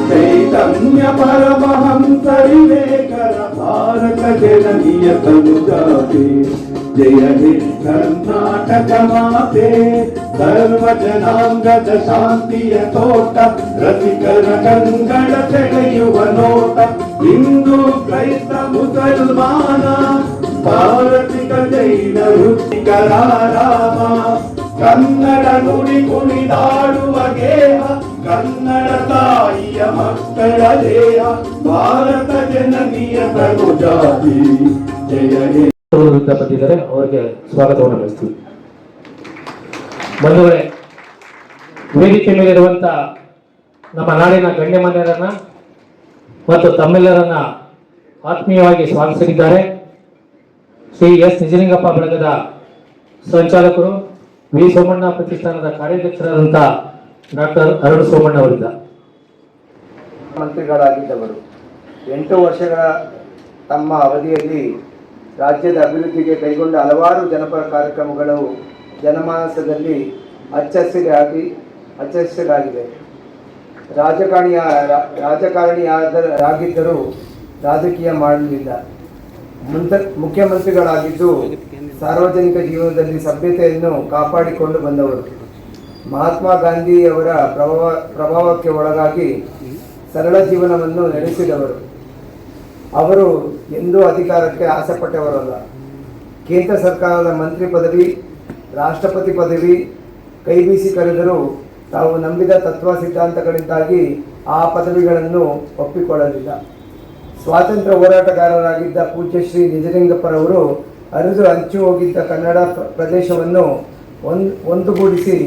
ಚೈತನ್ಯ ಪರಮಹಂಸ ವಿವೇಕರ ಭಾರತ ಜನನಿಯ ತನುಜಾತೆ ಜಯ ಹೇ ಕರ್ನಾಟಕ ಮಾತೆ ಸರ್ವ ಜನಾಂಗದ ಶಾಂತಿಯ ತೋಟ ರಸಿಕರ ಕಂಗಳ ಸೆಳೆಯುವ ನೋಟ ಹಿಂದೂ ಕ್ರೈಸ್ತ ಮುಸಲ್ಮಾನ ಭಾರತಿಕ ಜೈನ ವೃತ್ತಿಕರ ರಾಮ ಕನ್ನಡ ನುಡಿ ಕುಣಿದಾಡುವ ಗೇಹ ಕನ್ನಡ ತಾಯಿಯ ಮಕ್ಕಳ ದೇಹ ಭಾರತ ಜನನಿಯ ತನುಜಾತಿ ಜಯ ಹೇ ಬಂದಿದ್ದಾರೆ. ಅವರಿಗೆ ಸ್ವಾಗತವನ್ನು ಬಯಸ್ತೀವಿ. ಬಂಧುಗಳೇ, ವೇದಿಕೆ ಮೇಲಿರುವಂತ ನಮ್ಮ ನಾಡಿನ ಗಣ್ಯಮಾನ್ಯರನ್ನ ಮತ್ತು ತಮ್ಮೆಲ್ಲರನ್ನ ಆತ್ಮೀಯವಾಗಿ ಸ್ವಾಗತಿಸಿದ್ದಾರೆ. ಶ್ರೀ ಎಸ್ ನಿಜಲಿಂಗಪ್ಪ ಬಳಗದ ಸಂಚಾಲಕರು, ವಿ ಸೋಮಣ್ಣ ಪ್ರತಿಷ್ಠಾನದ ಕಾರ್ಯಾಧ್ಯಕ್ಷರಾದಂಥ ಡಾಕ್ಟರ್ ಅರುಣ್ ಸೋಮಣ್ಣ ಅವರಿಂದ ಮಂತ್ರಿಗಳಾಗಿದ್ದವರು 8 ವರ್ಷಗಳ ತಮ್ಮ ಅವಧಿಯಲ್ಲಿ ರಾಜ್ಯದ ಅಭಿವೃದ್ಧಿಗೆ ಕೈಗೊಂಡ ಹಲವಾರು ಜನಪರ ಕಾರ್ಯಕ್ರಮಗಳು ಜನಮಾನಸದಲ್ಲಿ ಅಚ್ಚಹಸಿರಾಗಿವೆ. ರಾಜಕಾರಣಿಯಾಗಿದ್ದರೂ ರಾಜಕೀಯ ಮಾಡಲಿಲ್ಲ. ಮುಖ್ಯಮಂತ್ರಿಗಳಾಗಿದ್ದು ಸಾರ್ವಜನಿಕ ಜೀವನದಲ್ಲಿ ಸಭ್ಯತೆಯನ್ನು ಕಾಪಾಡಿಕೊಂಡು ಬಂದವರು. ಮಹಾತ್ಮ ಗಾಂಧಿಯವರ ಪ್ರಭಾವಕ್ಕೆ ಒಳಗಾಗಿ ಸರಳ ಜೀವನವನ್ನು ನಡೆಸಿದವರು. ಅವರು ಎಂದೂ ಅಧಿಕಾರಕ್ಕೆ ಆಸೆಪಟ್ಟವರಲ್ಲ. ಕೇಂದ್ರ ಸರ್ಕಾರದ ಮಂತ್ರಿ ಪದವಿ, ರಾಷ್ಟ್ರಪತಿ ಪದವಿ ಕೈಬೀಸಿ ಕರೆದರೂ ತಾವು ನಂಬಿದ ತತ್ವ ಸಿದ್ಧಾಂತಗಳಿಂದಾಗಿ ಆ ಪದವಿಗಳನ್ನು ಒಪ್ಪಿಕೊಳ್ಳಲಿಲ್ಲ. ಸ್ವಾತಂತ್ರ್ಯ ಹೋರಾಟಗಾರರಾಗಿದ್ದ ಪೂಜ್ಯ ಶ್ರೀ ನಿಜಲಿಂಗಪ್ಪರವರು ಹರಿದು ಹಂಚಿ ಹೋಗಿದ್ದ ಕನ್ನಡ ಪ್ರದೇಶವನ್ನು ಒಂದುಗೂಡಿಸಿ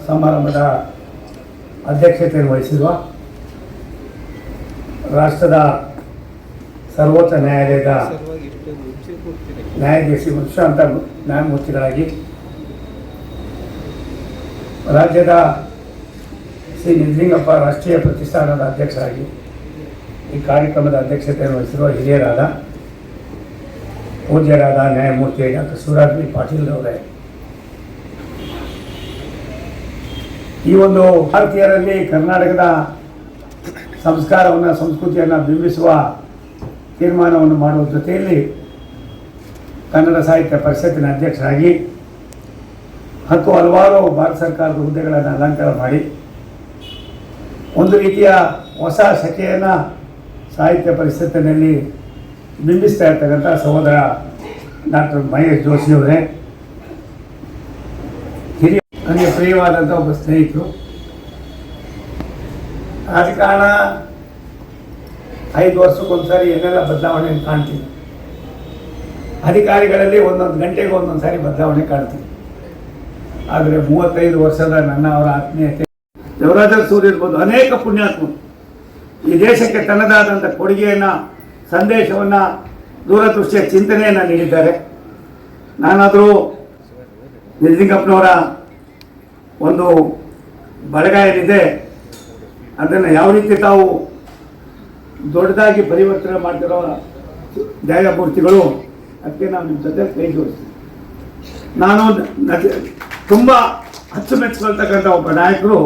ಸಮಾರಂಭದ ಅಧ್ಯಕ್ಷತೆಯನ್ನು ವಹಿಸಿರುವ ರಾಷ್ಟ್ರದ ಸರ್ವೋಚ್ಚ ನ್ಯಾಯಾಲಯದ ನ್ಯಾಯಾಧೀಶ ವಿಶ್ರಾಂತ ನ್ಯಾಯಮೂರ್ತಿಗಳಾಗಿ, ರಾಜ್ಯದ ಶ್ರೀ ನಿಜಲಿಂಗಪ್ಪ ರಾಷ್ಟ್ರೀಯ ಪ್ರತಿಷ್ಠಾನದ ಅಧ್ಯಕ್ಷರಾಗಿ ಈ ಕಾರ್ಯಕ್ರಮದ ಅಧ್ಯಕ್ಷತೆಯನ್ನು ವಹಿಸಿರುವ ಹಿರಿಯರಾದ ಪೂಜ್ಯರಾದ ನ್ಯಾಯಮೂರ್ತಿ ಡಾಕ್ಟರ್ ಶಿವರಾಜ್ ಬಿ ಪಾಟೀಲ್ ಅವರೇ, ಈ ಒಂದು ಭಾರತೀಯರಲ್ಲಿ ಕರ್ನಾಟಕದ ಸಂಸ್ಕಾರವನ್ನು, ಸಂಸ್ಕೃತಿಯನ್ನು ಬಿಂಬಿಸುವ ತೀರ್ಮಾನವನ್ನು ಮಾಡುವ ಜೊತೆಯಲ್ಲಿ ಕನ್ನಡ ಸಾಹಿತ್ಯ ಪರಿಷತ್ತಿನ ಅಧ್ಯಕ್ಷರಾಗಿ ಹಲವಾರು ಭಾರತ ಸರ್ಕಾರದ ಹುದ್ದೆಗಳನ್ನು ಅಲಂಕಾರ ಮಾಡಿ ಒಂದು ರೀತಿಯ ಹೊಸ ಶಕೆಯನ್ನು ಸಾಹಿತ್ಯ ಪರಿಷತ್ತಿನಲ್ಲಿ ಬಿಂಬಿಸ್ತಾ ಇರ್ತಕ್ಕಂಥ ಸಹೋದರ ಡಾಕ್ಟರ್ ಮಹೇಶ್ ಜೋಶಿಯವರೇ, ಹಿರಿಯ ನನಗೆ ಪ್ರಿಯವಾದಂಥ ಒಬ್ಬ ಸ್ನೇಹಿತರು. ರಾಜಕಾರಣ 5 ವರ್ಷಕ್ಕೊಂದ್ಸಾರಿ ಏನೆಲ್ಲ ಬದಲಾವಣೆಯನ್ನು ಕಾಣ್ತೀವಿ. ಅಧಿಕಾರಿಗಳಲ್ಲಿ ಒಂದೊಂದು ಗಂಟೆಗೆ ಒಂದೊಂದು ಸಾರಿ ಬದಲಾವಣೆ ಕಾಣ್ತೀವಿ. ಆದರೆ 35 ವರ್ಷದ ಅವರ ಆತ್ಮೀಯತೆ, ದೇವರಾಜ ಸೂರ್ಯ ಇರ್ಬೋದು, ಅನೇಕ ಪುಣ್ಯಾತ್ಮರು ಈ ದೇಶಕ್ಕೆ ತನ್ನದಾದಂಥ ಕೊಡುಗೆಯನ್ನು, ಸಂದೇಶವನ್ನು, ದೂರದೃಷ್ಟಿಯ ಚಿಂತನೆಯನ್ನು ನೀಡಿದ್ದಾರೆ. ನಾನಾದರೂ ನಿಜಲಿಂಗಪ್ಪನವರ ಒಂದು ಬಳಗ ಏನಿದೆ ಅದನ್ನು ಯಾವ ರೀತಿ ತಾವು ದೊಡ್ಡದಾಗಿ ಪರಿವರ್ತನೆ ಮಾಡ್ತಿರೋ ನ್ಯಾಯಮೂರ್ತಿಗಳು, ಅದಕ್ಕೆ ನಾವು ನಿಮ್ಮ ಜೊತೆ ಕೈ ಜೋಡಿಸ್ತೀವಿ. ನಾನು ತುಂಬ ಅಚ್ಚುಮೆಚ್ಕೊಳ್ತಕ್ಕಂಥ ಒಬ್ಬ ನಾಯಕರು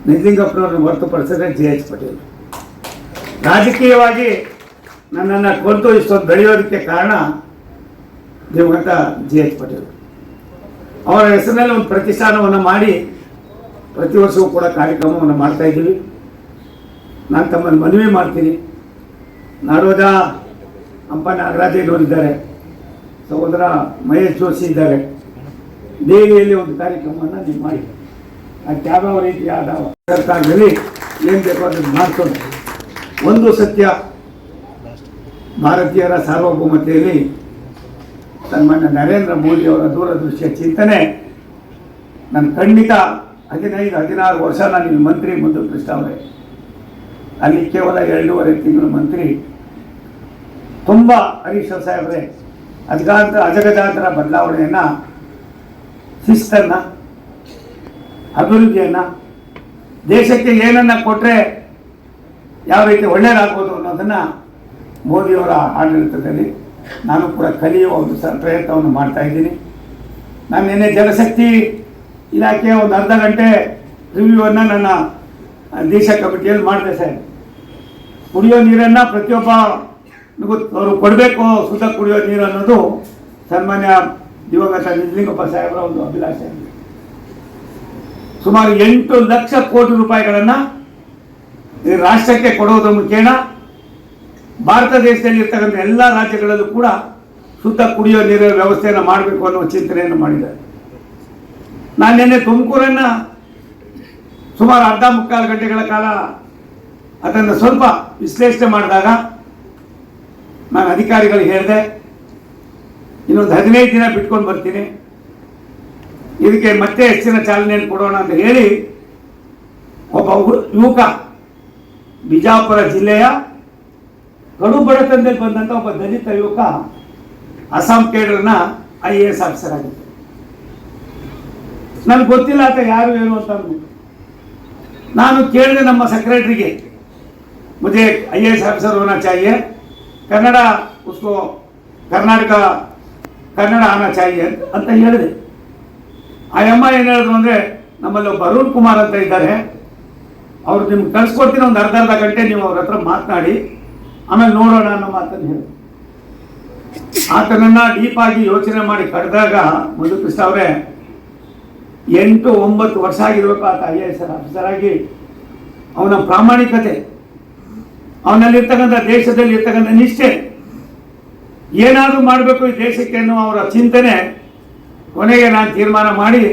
ನಿಜಲಿಂಗಪ್ಪನವ್ರನ್ನ ಹೊರತುಪಡಿಸಿದ್ರೆ JH ಪಟೇಲ್. ರಾಜಕೀಯವಾಗಿ ನನ್ನನ್ನು ಕೊಂತು ಇಷ್ಟೊಂದು ಬೆಳೆಯೋದಕ್ಕೆ ಕಾರಣ ದಿವಂಗತ JH ಪಟೇಲ್. ಅವರ ಹೆಸರಿನಲ್ಲಿ ಒಂದು ಪ್ರತಿಷ್ಠಾನವನ್ನು ಮಾಡಿ ಪ್ರತಿ ವರ್ಷವೂ ಕೂಡ ಕಾರ್ಯಕ್ರಮವನ್ನು ಮಾಡ್ತಾ ಇದ್ದೀವಿ. ನಾನು ತಮ್ಮನ್ನು ಮನವಿ ಮಾಡ್ತೀನಿ, ನಾಡೋಜ ಹಂಪ ನಾಗರಾಜಯ್ಯನವರಿದ್ದಾರೆ, ಸಹೋದರ ಮಹೇಶ್ ಜೋಶಿ ಇದ್ದಾರೆ, ದೇವಿಯಲ್ಲಿ ಒಂದು ಕಾರ್ಯಕ್ರಮವನ್ನು ನೀವು ಮಾಡಿ. ಅದು ಯಾವ್ಯಾವ ರೀತಿಯಾದ ಸರ್ಕಾರದಲ್ಲಿ ಏನು ಬೇಕೋ ಅದನ್ನು ಮಾಡ್ಕೊಂಡು, ಒಂದು ಸತ್ಯ, ಭಾರತೀಯರ ಸಾರ್ವಭೌಮತೆಯಲ್ಲಿ ಸನ್ಮಾನ್ಯ ನರೇಂದ್ರ ಮೋದಿ ಅವರ ದೂರದೃಷ್ಟಿಯ ಚಿಂತನೆ ನಾನು ಖಂಡಿತ 15-16 ವರ್ಷ ನಾನು ಇಲ್ಲಿ ಮಂತ್ರಿ ಮುಂದೆ ಕೃಷ್ಣ ಅವರೇ, ಅಲ್ಲಿ ಕೇವಲ 2.5 ತಿಂಗಳು ಮಂತ್ರಿ. ತುಂಬ ಹರೀಶ್ ಸಾಹೇಬ್ರೆ ಅಜಗಜಾಂತರ ಬದಲಾವಣೆಯನ್ನು, ಶಿಸ್ತನ್ನು, ಅಭಿವೃದ್ಧಿಯನ್ನು, ದೇಶಕ್ಕೆ ಏನನ್ನು ಕೊಟ್ಟರೆ ಯಾವ ರೀತಿ ಒಳ್ಳೆಯದಾಗ್ಬೋದು ಅನ್ನೋದನ್ನು ಮೋದಿಯವರ ಆಡಳಿತದಲ್ಲಿ ನಾನು ಕೂಡ ಕಲಿಯುವ ಒಂದು ಪ್ರಯತ್ನವನ್ನು ಮಾಡ್ತಾ ಇದ್ದೀನಿ. ನಾನು ನಿನ್ನೆ ಜಲಶಕ್ತಿ ಇಲಾಖೆಯ ಒಂದು ಅರ್ಧ ಗಂಟೆ ರಿವ್ಯೂವನ್ನು ನನ್ನ ದೇಶ ಕಮಿಟಿಯಲ್ಲಿ ಮಾಡಿದೆ ಸರ್. ಕುಡಿಯೋ ನೀರನ್ನು ಪ್ರತಿಯೊಬ್ಬನಿಗೂ ಅವರು ಕೊಡಬೇಕು, ಶುದ್ಧ ಕುಡಿಯೋ ನೀರು ಅನ್ನೋದು ಸನ್ಮಾನ್ಯ ದಿವಂಗತ ನಿಜಲಿಂಗಪ್ಪ ಸಾಹೇಬರ ಒಂದು ಅಭಿಲಾಷೆ. ಸುಮಾರು 8 ಲಕ್ಷ ಕೋಟಿ ರೂಪಾಯಿಗಳನ್ನು ಈ ರಾಷ್ಟ್ರಕ್ಕೆ ಕೊಡೋದ್ರ ಮುಖೇನ ಭಾರತ ದೇಶದಲ್ಲಿ ಇರ್ತಕ್ಕಂಥ ಎಲ್ಲ ರಾಜ್ಯಗಳಲ್ಲೂ ಕೂಡ ಶುದ್ಧ ಕುಡಿಯೋ ನೀರಿನ ವ್ಯವಸ್ಥೆಯನ್ನು ಮಾಡಬೇಕು ಅನ್ನೋ ಚಿಂತನೆಯನ್ನು ಮಾಡಿದ್ದಾರೆ. ನಾನು ನಿನ್ನೆ ತುಮಕೂರನ್ನು ಸುಮಾರು 1.25 ಗಂಟೆಗಳ ಕಾಲ ಅದನ್ನು ಸ್ವಲ್ಪ ವಿಶ್ಲೇಷಣೆ ಮಾಡಿದಾಗ ನಾನು ಅಧಿಕಾರಿಗಳಿಗೆ ಹೇಳಿದೆ, ಇನ್ನೊಂದು 15 ದಿನ ಬಿಟ್ಕೊಂಡು ಬರ್ತೀನಿ, ಇದಕ್ಕೆ ಮತ್ತೆ ಹೆಚ್ಚಿನ ಚಾಲನೆಯನ್ನು ಕೊಡೋಣ ಅಂತ ಹೇಳಿ ಒಬ್ಬ ಯುವಕ, ಬಿಜಾಪುರ ಜಿಲ್ಲೆಯ ಕಡು ಬಡತನದಲ್ಲಿ ಬಂದಂಥ ಒಬ್ಬ ದಲಿತ ಯುವಕ ಅಸ್ಸಾಂ ಕೇಡರ್ನ IAS ಆಫೀಸರ್ ಆಗಿತ್ತು. ನನಗೆ ಗೊತ್ತಿಲ್ಲ ಆತ ಯಾರು ಏನು ಅಂತ ನಾನು ಕೇಳಿದೆ ನಮ್ಮ ಸೆಕ್ರೆಟರಿಗೆ, ಮುझे IAS ಆಫೀಸರ್ ಹೋना चाहिए, ಕನ್ನಡ उसको ಕರ್ನಾಟಕ ಕನ್ನಡ ಆನಾ ಚಾಹಿಯೆ ಅಂತ ಹೇಳಿದೆ. ಆ ಅಮ್ಮ ಏನು ಹೇಳಿದ್ರು ಅಂದರೆ, ನಮ್ಮಲ್ಲಿ ಒಬ್ಬ ಅರುಣ್ ಕುಮಾರ್ ಅಂತ ಇದ್ದಾರೆ, ಅವ್ರು ನಿಮ್ಗೆ ಕಳಿಸ್ಕೊಡ್ತೀನಿ, ಒಂದು ಅರ್ಧ ಗಂಟೆ ನೀವು ಅವ್ರ ಹತ್ರ ಮಾತನಾಡಿ ಆಮೇಲೆ ನೋಡೋಣ ಅನ್ನೋ ಮಾತನ್ನು ಹೇಳಿ ಆತನನ್ನು ಡೀಪಾಗಿ ಯೋಚನೆ ಮಾಡಿ ಕರೆದಾಗ ಮಧು ಕೃಷ್ಣ ಅವರೇ 8-9 ವರ್ಷ ಆಗಿರ್ಬೇಕು ಆತ IAS ಆಫೀಸರ್ ಆಗಿ. ಅವನ ಪ್ರಾಮಾಣಿಕತೆ, ಅವನಲ್ಲಿರ್ತಕ್ಕಂಥ ದೇಶದಲ್ಲಿ ಇರ್ತಕ್ಕಂಥ ನಿಷ್ಠೆ, ಏನಾದರೂ ಮಾಡಬೇಕು ಈ ದೇಶಕ್ಕೆ ಅನ್ನೋ ಅವರ ಚಿಂತನೆ. ಕೊನೆಗೆ ನಾನು ತೀರ್ಮಾನ ಮಾಡಿ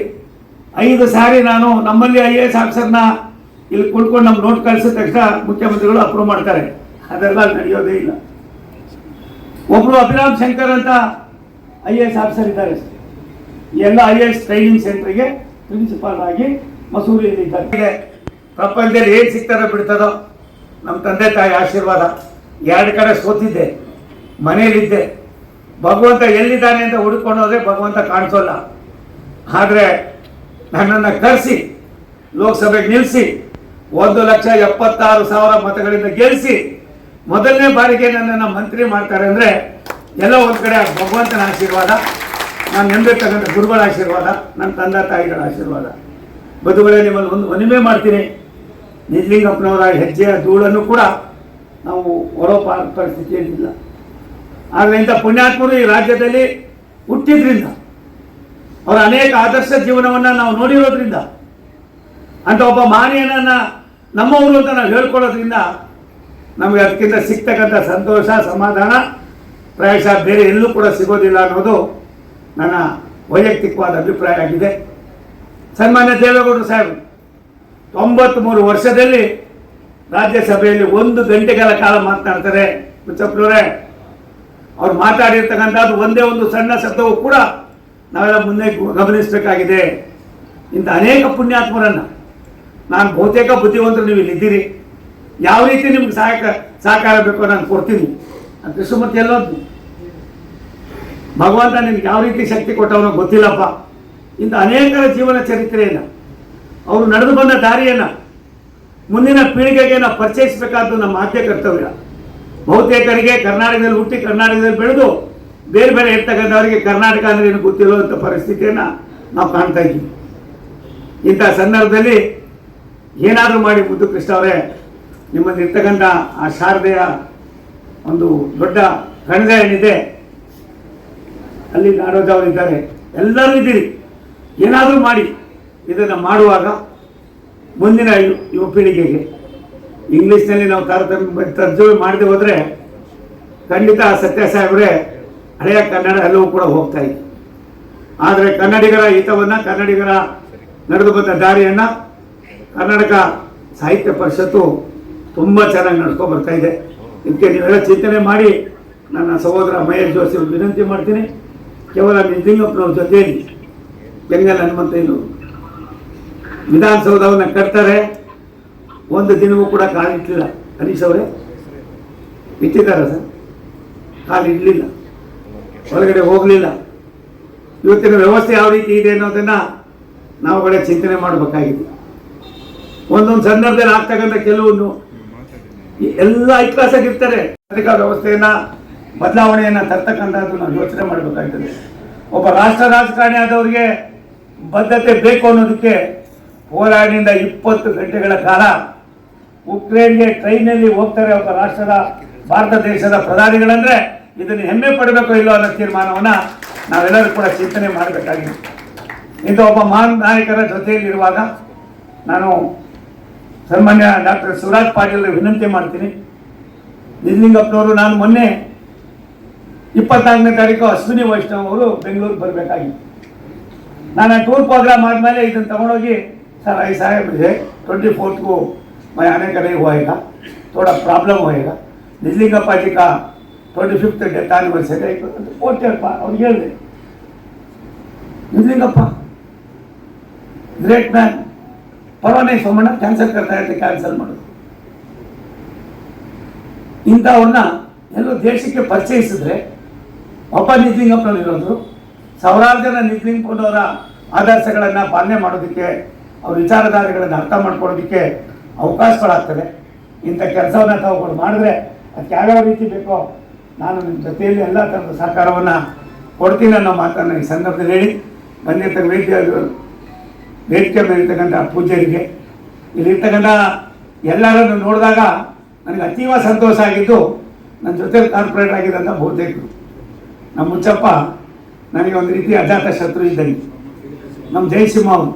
5 ಸಾರಿ ನಾನು ನಮ್ಮಲ್ಲಿ IAS ಆಫೀಸರ್ನ ಇಲ್ಲಿ ಕುಳ್ಕೊಂಡು ನಮ್ಮ ನೋಟ್ ಕಳಿಸಿದ ತಕ್ಷಣ ಮುಖ್ಯಮಂತ್ರಿಗಳು ಅಪ್ರೂವ್ ಮಾಡ್ತಾರೆ. ಅದೆಲ್ಲ ನಡೆಯೋದೇ ಇಲ್ಲ. ಒಬ್ಬರು ಅಭಿರಾಮ್ ಶಂಕರ್ ಅಂತ IAS ಆಫೀಸರ್ ಇದ್ದಾರೆ. ಎಲ್ಲ IAS ಟ್ರೈನಿಂಗ್ ಸೆಂಟ್ರಿಗೆ ಪ್ರಿನ್ಸಿಪಾಲ್ ಆಗಿ ಮಸೂರಿಯಲ್ಲಿ ಇದ್ದಾರೆ. ಪ್ರಪಂಚದಲ್ಲಿ ಏನು ಸಿಗ್ತಾರೋ ಬಿಡ್ತದೋ, ನಮ್ಮ ತಂದೆ ತಾಯಿ ಆಶೀರ್ವಾದ. 2 ಕಡೆ ಸೋತಿದ್ದೆ, ಮನೆಯಲ್ಲಿದ್ದೆ. ಭಗವಂತ ಎಲ್ಲಿದ್ದಾನೆ ಅಂತ ಹುಡುಕೊಂಡು ಹೋದರೆ ಭಗವಂತ ಕಾಣಿಸೋಲ್ಲ. ಆದರೆ ನನ್ನನ್ನು ಕರೆಸಿ ಲೋಕಸಭೆಗೆ ನಿಲ್ಲಿಸಿ 1,76,000 ಮತಗಳಿಂದ ಗೆಲ್ಲಿಸಿ ಮೊದಲನೇ ಬಾರಿಗೆ ನನ್ನನ್ನು ಮಂತ್ರಿ ಮಾಡ್ತಾರೆ ಅಂದರೆ ಎಲ್ಲ ಒಂದು ಕಡೆ ಭಗವಂತನ ಆಶೀರ್ವಾದ, ನಾನು ನಂಬಿರ್ತಕ್ಕಂಥ ಗುರುಗಳ ಆಶೀರ್ವಾದ, ನನ್ನ ತಂದೆ ತಾಯಿಗಳ ಆಶೀರ್ವಾದ. ಬದುಗಳೇ ನಿಮ್ಮಲ್ಲಿ ಒಂದು ಮನವಿ ಮಾಡ್ತೀನಿ, ನಿಜಲಿಂಗಪ್ಪನವರ ಹೆಜ್ಜೆಯ ಧೂಳನ್ನು ಕೂಡ ನಾವು ಹೊರೋ ಪರಿಸ್ಥಿತಿಯಲ್ಲಿಲ್ಲ. ಆದರೆ ಇಂಥ ಪುಣ್ಯಾತ್ಮರು ಈ ರಾಜ್ಯದಲ್ಲಿ ಹುಟ್ಟಿದ್ರಿಂದ, ಅವರ ಅನೇಕ ಆದರ್ಶ ಜೀವನವನ್ನು ನಾವು ನೋಡಿರೋದ್ರಿಂದ, ಅಂತ ಒಬ್ಬ ಮಾನವನನ್ನು ನಮ್ಮವರು ಅಂತ ನಾವು ಹೇಳ್ಕೊಳ್ಳೋದ್ರಿಂದ ನಮಗೆ ಅದಕ್ಕಿಂತ ಸಿಗ್ತಕ್ಕಂಥ ಸಂತೋಷ, ಸಮಾಧಾನ ಪ್ರಾಯಶಃ ಬೇರೆ ಎಲ್ಲೂ ಕೂಡ ಸಿಗೋದಿಲ್ಲ ಅನ್ನೋದು ನನ್ನ ವೈಯಕ್ತಿಕವಾದ ಅಭಿಪ್ರಾಯ ಆಗಿದೆ. ಸನ್ಮಾನ್ಯ ದೇವೇಗೌಡರು ಸಾಹೇಬ್ 93 ವರ್ಷದಲ್ಲಿ ರಾಜ್ಯಸಭೆಯಲ್ಲಿ 1 ಗಂಟೆಗಳ ಕಾಲ ಮಾತನಾಡ್ತಾರೆ. ಮುಚ್ಚಪ್ಪನವರೇ, ಅವ್ರು ಮಾತಾಡಿರ್ತಕ್ಕಂಥದ್ದು ಒಂದೇ ಒಂದು ಸಣ್ಣ ಶಬ್ದವೂ ಕೂಡ ನಾವೆಲ್ಲ ಮುಂದೆ ಗಮನಿಸಬೇಕಾಗಿದೆ. ಇಂಥ ಅನೇಕ ಪುಣ್ಯಾತ್ಮರನ್ನು, ನಾನು ಬಹುತೇಕ ಬುದ್ಧಿವಂತರು ನೀವು ಇಲ್ಲಿದ್ದೀರಿ, ಯಾವ ರೀತಿ ನಿಮ್ಗೆ ಸಹಕಾರ ಬೇಕೋ ನಾನು ಕೊಡ್ತೀನಿ. ಅದು ಕೃಷ್ಣಮೂರ್ತಿ ಎಲ್ಲೋದು ಭಗವಂತ ನಿಮ್ಗೆ ಯಾವ ರೀತಿ ಶಕ್ತಿ ಕೊಟ್ಟವನೋ ಗೊತ್ತಿಲ್ಲಪ್ಪ. ಇಂಥ ಅನೇಕರ ಜೀವನ ಚರಿತ್ರೆಯನ್ನು, ಅವರು ನಡೆದು ಬಂದ ದಾರಿಯನ್ನು ಮುಂದಿನ ಪೀಳಿಗೆಗೆ ನಾವು ಪರಿಚಯಿಸಬೇಕಾದ್ದು ನಮ್ಮ ಆದ್ಯ ಕರ್ತವ್ಯ. ಬಹುತೇಕರಿಗೆ ಕರ್ನಾಟಕದಲ್ಲಿ ಹುಟ್ಟಿ ಕರ್ನಾಟಕದಲ್ಲಿ ಬೆಳೆದು ಬೇರೆ ಬೇರೆ ಇರ್ತಕ್ಕಂಥವರಿಗೆ ಕರ್ನಾಟಕ ಅಂದರೆ ಏನು ಗೊತ್ತಿರುವಂಥ ಪರಿಸ್ಥಿತಿಯನ್ನು ನಾವು ಕಾಣ್ತಾ ಇದ್ದೀವಿ. ಇಂಥ ಸಂದರ್ಭದಲ್ಲಿ ಏನಾದರೂ ಮಾಡಿ ಮುದ್ದು ಕೃಷ್ಣ ಅವರೇ, ನಿಮ್ಮಲ್ಲಿರ್ತಕ್ಕಂಥ ಆ ಶಾರದೆಯ ಒಂದು ದೊಡ್ಡ ಕಣಗ ಏನಿದೆ, ಅಲ್ಲಿ ನಾಡೋದವರಿದ್ದಾರೆ, ಎಲ್ಲರೂ ಇದ್ದೀರಿ, ಏನಾದರೂ ಮಾಡಿ ಇದನ್ನು ಮಾಡುವಾಗ ಮುಂದಿನ ಯುವ ಪೀಳಿಗೆಗೆ ಇಂಗ್ಲೀಷ್ನಲ್ಲಿ ನಾವು ತರ್ಜುಮೆ ಮಾಡದೆ ಹೋದರೆ ಖಂಡಿತ ಸತ್ಯ ಸಾಹೇಬ್ರೆ ಹಳೆಯ ಕನ್ನಡ ಎಲ್ಲವೂ ಕೂಡ ಹೋಗ್ತಾ ಇದೆ. ಆದರೆ ಕನ್ನಡಿಗರ ಹಿತವನ್ನು, ಕನ್ನಡಿಗರ ನಡೆದು ಬಂದ ದಾರಿಯನ್ನು ಕರ್ನಾಟಕ ಸಾಹಿತ್ಯ ಪರಿಷತ್ತು ತುಂಬ ಚೆನ್ನಾಗಿ ನಡ್ಕೊಂಡು ಬರ್ತಾ ಇದೆ. ಇದಕ್ಕೆ ನೀವೆಲ್ಲ ಚಿಂತನೆ ಮಾಡಿ ನನ್ನ ಸಹೋದರ ಮಹೇಶ್ ಜೋಶಿ ವಿನಂತಿ ಮಾಡ್ತೀನಿ. ಕೇವಲ ನಿಜಲಿಂಗಪ್ಪನವ್ರ ಜೊತೆಯಲ್ಲಿ ಬೆಂಗಲ್ ಹನುಮಂತಯ್ಯನವರು ವಿಧಾನಸೌಧವನ್ನು ಕಟ್ತಾರೆ, ಒಂದು ದಿನವೂ ಕೂಡ ಕಾಲಿಟ್ಟಿಲ್ಲ. ಹರೀಶ್ ಅವರೇ ಇಟ್ಟಿದ್ದಾರೆ ಸರ್, ಕಾಲಿಡಲಿಲ್ಲ, ಹೊರಗಡೆ ಹೋಗಲಿಲ್ಲ. ಇವತ್ತಿನ ವ್ಯವಸ್ಥೆ ಯಾವ ರೀತಿ ಇದೆ ಅನ್ನೋದನ್ನು ನಾವುಗಳೇ ಚಿಂತನೆ ಮಾಡಬೇಕಾಗಿದೆ. ಒಂದೊಂದು ಸಂದರ್ಭದಲ್ಲಿ ಆಗ್ತಕ್ಕಂಥ ಕೆಲವೊಂದು ಎಲ್ಲ ಇತಿಹಾಸಕ್ಕಿರ್ತಾರೆ. ಪತ್ರಿಕಾ ವ್ಯವಸ್ಥೆಯನ್ನು ಬದಲಾವಣೆಯನ್ನು ತರ್ತಕ್ಕಂಥದ್ದು ನಾವು ಯೋಚನೆ ಮಾಡಬೇಕಾಗ್ತದೆ. ಒಬ್ಬ ರಾಷ್ಟ್ರ ರಾಜಕಾರಣಿ ಆದವರಿಗೆ ಬದ್ಧತೆ ಬೇಕು ಅನ್ನೋದಕ್ಕೆ ಹೋರಾಡಿನಿಂದ 20 ಗಂಟೆಗಳ ಕಾಲ ಉಕ್ರೇನ್ಗೆ ಟ್ರೈನಲ್ಲಿ ಹೋಗ್ತಾರೆ ಒಬ್ಬ ರಾಷ್ಟ್ರದ, ಭಾರತ ದೇಶದ ಪ್ರಧಾನಿಗಳಂದ್ರೆ ಇದನ್ನು ಹೆಮ್ಮೆ ಪಡಬೇಕು ಇಲ್ಲೋ ಅನ್ನೋ ತೀರ್ಮಾನವನ್ನು ನಾವೆಲ್ಲರೂ ಕೂಡ ಚಿಂತನೆ ಮಾಡಬೇಕಾಗಿದೆ. ಇಂಥ ಒಬ್ಬ ಮಹಾನ್ ನಾಯಕರ ಜೊತೆಯಲ್ಲಿರುವಾಗ ನಾನು ಸನ್ಮಾನ್ಯ ಡಾಕ್ಟರ್ ಶಿವರಾಜ್ ಪಾಟೀಲ್ ವಿನಂತಿ ಮಾಡ್ತೀನಿ. ನಿಜಲಿಂಗಪ್ಪನವರು, ನಾನು ಮೊನ್ನೆ 24ನೇ ತಾರೀಕು ಅಶ್ವಿನಿ ವೈಷ್ಣವ್ ಅವರು ಬೆಂಗಳೂರಿಗೆ ಬರಬೇಕಾಗಿತ್ತು. ನಾನು ಟೂರ್ प्रोग्राम आदमेले ಇದನ್ನು तಗೊಂಡೋಗಿ सर ऐसा है मुझे 24 को मैं आने का नहीं होएगा, थोड़ा प्रॉब्लम होएगा, निजलिंगप्पा जी का 25th डेथ एनिवर्सरी कोर्ट और ಹೇಳಿದೆ. निजलिंगप्पा ग्रेट मैन, परवाने सोमಣ್ಣ ಕ್ಯಾನ್ಸಲ್ करता है ಕ್ಯಾನ್ಸಲ್ ಮಾಡೋದು. ಇಂಥವ್ರನ್ನ ಎಲ್ಲೋ ದೇಶಕ್ಕೆ ಪರಿಚಯಿಸಿದ್ರೆ ಒಬ್ಬ ನಿಜಲಿಂಗಪ್ಪನವ್ರು ಇರೋದು, ಸಾವಿರಾರು ಜನ ನಿಜಲಿಂಗಪ್ಪನವರ ಆದರ್ಶಗಳನ್ನು ಪಾಲನೆ ಮಾಡೋದಕ್ಕೆ, ಅವ್ರ ವಿಚಾರಧಾರೆಗಳನ್ನು ಅರ್ಥ ಮಾಡ್ಕೊಳ್ಳೋದಕ್ಕೆ ಅವಕಾಶಗಳಾಗ್ತದೆ. ಇಂಥ ಕೆಲಸವನ್ನು ತಾವುಗಳು ಮಾಡಿದ್ರೆ ಅದಕ್ಕೆ ಯಾವ್ಯಾವ ರೀತಿ ಬೇಕೋ ನಾನು ನಿಮ್ಮ ಜೊತೆಯಲ್ಲಿ ಎಲ್ಲ ಥರದ ಸಹಕಾರವನ್ನು ಕೊಡ್ತೀನಿ ಅನ್ನೋ ಮಾತನ್ನು ಈ ಸಂದರ್ಭದಲ್ಲಿ ಹೇಳಿ, ಬಂದಿರ್ತಕ್ಕ ವೇದಿಕೆ ಮೇಲಿರ್ತಕ್ಕಂಥ ಪೂಜ್ಯರಿಗೆ, ಇಲ್ಲಿರ್ತಕ್ಕಂಥ ಎಲ್ಲರನ್ನು ನೋಡಿದಾಗ ನನಗೆ ಅತೀವ ಸಂತೋಷ ಆಗಿದ್ದು, ನನ್ನ ಜೊತೆ ಕಾರ್ಪೊರೇಟ್ ಆಗಿದ್ದಂಥ ಬಹುತೇಕರು. ನಮ್ಮ ಮುಚ್ಚಪ್ಪ ನನಗೆ ಒಂದು ರೀತಿ ಅಜಾತ ಶತ್ರು ಇದ್ದಂಗೆ. ನಮ್ಮ ಜಯಸಿಂಹ ಅವರು,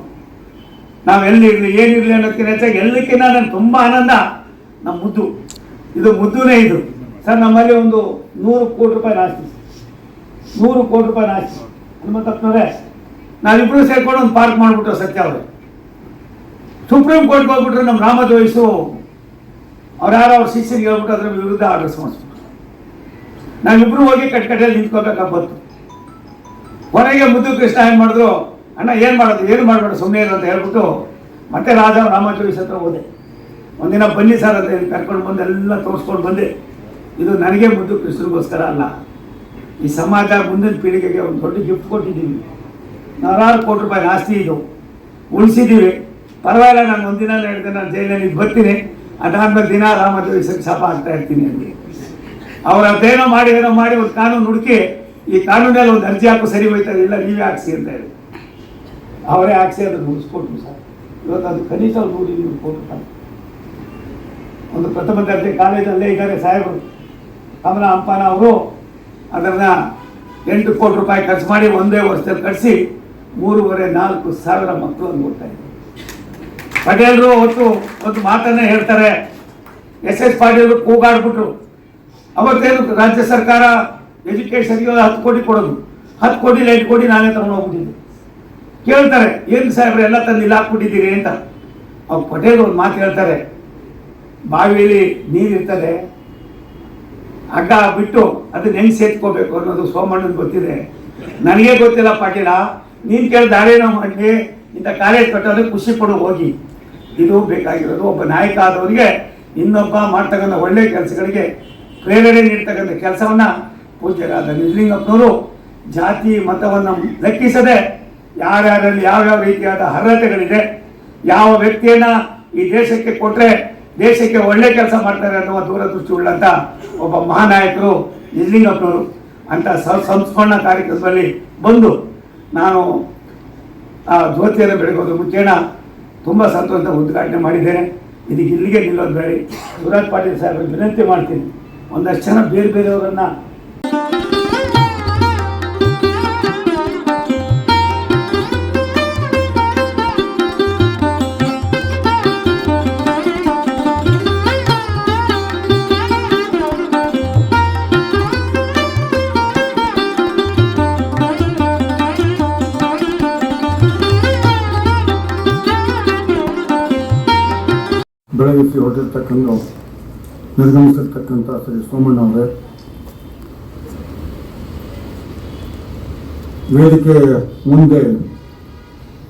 ನಾವು ಎಲ್ಲಿರಲಿ ಏನಿರಲಿ ಅನ್ನೋದಕ್ಕಿಂತ ಹೆಚ್ಚಾಗಿ ಎಲ್ಲಕ್ಕಿಂತ ನನಗೆ ತುಂಬ ಆನಂದ ನಮ್ಮ ಮುದ್ದು. ಇದು ಮುದ್ದುನೇ ಇದು ಸರ್. ನಮ್ಮಲ್ಲಿ ಒಂದು 100 ಕೋಟಿ ರೂಪಾಯಿ ಆಸ್ತಿ, 100 ಕೋಟಿ ರೂಪಾಯಿ ಆಸ್ತಿ. ಹನುಮಂತಪ್ಪನವರೇ, ನಾವಿಬ್ಬರು ಸೇರ್ಕೊಂಡು ಒಂದು ಪಾರ್ಕ್ ಮಾಡಿಬಿಟ್ಟು ಸತ್ಯ ಅವರು ಸುಪ್ರೀಂ ಕೋರ್ಟ್ಗೆ ಹೋಗ್ಬಿಟ್ರು. ನಮ್ಮ ರಾಮದ್ವಯಸ್ಸು ಅವ್ರು ಯಾರೋ ಅವ್ರ ಶಿಷ್ಯರಿಗೆ ಹೇಳ್ಬಿಟ್ಟು ಅದ್ರ ವಿರುದ್ಧ ಆರ್ಡರ್ಸ್ ಮಾಡಿಸ್ಬಿಟ್ಟು ನಾವಿಬ್ಬರು ಹೋಗಿ ಕಟ್ಕಟ್ಟೆಯಲ್ಲಿ ನಿಂತ್ಕೋಬೇಕಾಗ್ಬತ್ತು. ಹೊರಗೆ ಮುದ್ದು ಕೃಷ್ಣ ಏನು ಮಾಡಿದ್ರು, ಅಣ್ಣ ಏನು ಮಾಡೋದು, ಏನು ಮಾಡಬೇಡ ಸುಮ್ಮನೆ ಇರು ಅಂತ ಹೇಳ್ಬಿಟ್ಟು ಮತ್ತೆ ರಾಮದ್ವಯಸ್ ಹತ್ರ ಹೋದೆ. ಒಂದಿನ ಬನ್ನಿ ಸರ್ ಅಂತ ಹೇಳಿ ಕರ್ಕೊಂಡು ಬಂದು ಎಲ್ಲ ತೋರಿಸ್ಕೊಂಡು ಬಂದೆ. ಇದು ನನಗೆ ಮುದ್ದು ಕೃಷ್ಣಗೋಸ್ಕರ ಅಲ್ಲ, ಈ ಸಮಾಜ ಮುಂದಿನ ಪೀಳಿಗೆಗೆ ಒಂದು ದೊಡ್ಡ ಗಿಫ್ಟ್ ಕೊಟ್ಟಿದ್ದೀವಿ. 100 ಕೋಟಿ ರೂಪಾಯಿ ಆಸ್ತಿ ಇದು ಉಳಿಸಿದ್ದೀವಿ. ಪರವಾಗಿಲ್ಲ, ನಾನು ಒಂದಿನ 2 ದಿನ ಜೈಲಿನಲ್ಲಿ ಬರ್ತೀನಿ, ಅದಾದ್ಮೇಲೆ ದಿನ ರಾಮದ್ವಯಸ್ಸಿಗೆ ಶಾಪ ಆಗ್ತಾ ಇರ್ತೀನಿ ಅಂತ ಅವ್ರು ಅದೇನೋ ಮಾಡಿ ಒಂದು ಕಾನೂನು ಹುಡುಕಿ, ಈ ಕಾನೂನಲ್ಲಿ ಒಂದು ಅರ್ಜಿ ಹಾಕು ಸರಿ ಹೋಯ್ತಾರೆ, ಇಲ್ಲ ನೀವೇ ಹಾಕ್ಸಿ ಅಂತ ಹೇಳಿ ಅವರೇ ಹಾಕ್ಸಿ ಅದನ್ನು ಮುಗಿಸ್ಕೊಟ್ರು ಸರ್. ಇವತ್ತು ಅದು ಕನಿಷ್ಠ 100 ಕೋಟಿ ರೂಪಾಯಿ. ಒಂದು ಪ್ರಥಮ ದರ್ಜೆ ಕಾಲೇಜಲ್ಲೇ ಇದ್ದಾರೆ ಸಾಹೇಬರು ಕಮಲ ಹಂಪಾನ ಅವರು, ಅದನ್ನು 8 ಕೋಟಿ ರೂಪಾಯಿ ಖರ್ಚು ಮಾಡಿ ಒಂದೇ ವರ್ಷದಲ್ಲಿ ಕಳಿಸಿ 3,500-4 ಸಾವಿರ ಮಕ್ಕಳನ್ನು ಓದ್ತಾ ಇದ್ದಾರೆ. ಪಟೇಲರು ಒಂದು ಮಾತನ್ನೇ ಹೇಳ್ತಾರೆ, SS ಪಾಟೀಲರು ಕೂಗಾಡ್ಬಿಟ್ರು. ಅವತ್ತೇನು ರಾಜ್ಯ ಸರ್ಕಾರ ಎಜುಕೇಷನ್ಗೆ 10 ಕೋಟಿ ಕೊಡೋದು, 10 ಕೋಟಿ 8 ಕೋಟಿ ನಾನೇ ತಗೊಂಡು ಹೋಗ್ಬಿಟ್ಟಿದ್ದೆ. ಕೇಳ್ತಾರೆ, ಏನು ಸಾಹೇಬ್ರೆ ಎಲ್ಲ ತಂದು ಇಲ್ಲಿ ಹಾಕ್ಬಿಟ್ಟಿದ್ದೀರಿ ಅಂತ. ಅವ್ರು ಪಟೇಲ್ ಒಂದು ಮಾತು ಹೇಳ್ತಾರೆ, ಬಾವಿಯಲ್ಲಿ ನೀರಿರ್ತದೆ, ಹಗ್ಗ ಬಿಟ್ಟು ಅದನ್ನ ಹೆಂಗೆ ಸೇರ್ಕೋಬೇಕು ಅನ್ನೋದು ಸೋಮಣ್ಣನ ಗೊತ್ತಿದೆ, ನನಗೆ ಗೊತ್ತಿಲ್ಲ ಪಾಟೀಲ. ನೀನು ಕೇಳಿ ದಾರೇನೋ ಮಾಡಲಿ, ಇಂಥ ಕಾಲೇಜ್ ಕಟ್ಟೋದಕ್ಕೆ ಖುಷಿ ಪಡೋ ಹೋಗಿ. ಇದು ಬೇಕಾಗಿರೋದು ಒಬ್ಬ ನಾಯಕ ಆದವರಿಗೆ ಇನ್ನೊಬ್ಬ ಮಾಡ್ತಕ್ಕಂಥ ಒಳ್ಳೆಯ ಕೆಲಸಗಳಿಗೆ ಪ್ರೇರಣೆ ನೀಡ್ತಕ್ಕಂಥ ಕೆಲಸವನ್ನು ಪೂಜ್ಯರಾದ ನಿಜಲಿಂಗಪ್ಪನವರು ಜಾತಿ ಮತವನ್ನು ಲೆಕ್ಕಿಸದೆ ಯಾರ್ಯಾರಲ್ಲಿ ಯಾವ್ಯಾವ ರೀತಿಯಾದ ಅರ್ಹತೆಗಳಿದೆ, ಯಾವ ವ್ಯಕ್ತಿಯನ್ನು ಈ ದೇಶಕ್ಕೆ ಕೊಟ್ಟರೆ ದೇಶಕ್ಕೆ ಒಳ್ಳೆ ಕೆಲಸ ಮಾಡ್ತಾರೆ ಅನ್ನುವ ದೂರದೃಷ್ಟಿ ಉಳ್ಳಂಥ ಒಬ್ಬ ಮಹಾನಾಯಕರು ನಿಜಲಿಂಗಪ್ಪನವರು. ಅಂಥ ಸಂಸ್ಮರಣ ಕಾರ್ಯಕ್ರಮದಲ್ಲಿ ಬಂದು ನಾನು ಆ ಜ್ಯೋತಿಯನ್ನು ಬೆಳಗೋದು ಮುಂಚೆನ ತುಂಬ ಸಂತೋಷ ಉದ್ಘಾಟನೆ ಮಾಡಿದ್ದೇನೆ. ಇದಕ್ಕೆ ಇಲ್ಲಿಗೆ ನಿಲ್ಲೋದು ಬೇಡಿ. ಶಿವರಾಜ್ ಪಾಟೀಲ್ ಸಾಹೇಬರು ವಿನಂತಿ ಮಾಡ್ತೀನಿ, ಒಂದಷ್ಟು ಜನ ಬೇರೆ ಬೇರೆಯವರನ್ನು ಬೆಳಗಿಸಿ ಹೊರಟಿರ್ತಕ್ಕಂಥ ನಿರ್ಗಮಿಸಿರ್ತಕ್ಕಂಥ ಶ್ರೀ ಸೋಮಣ್ಣ ಅವರೇ, ವೇದಿಕೆ ಮುಂದೆ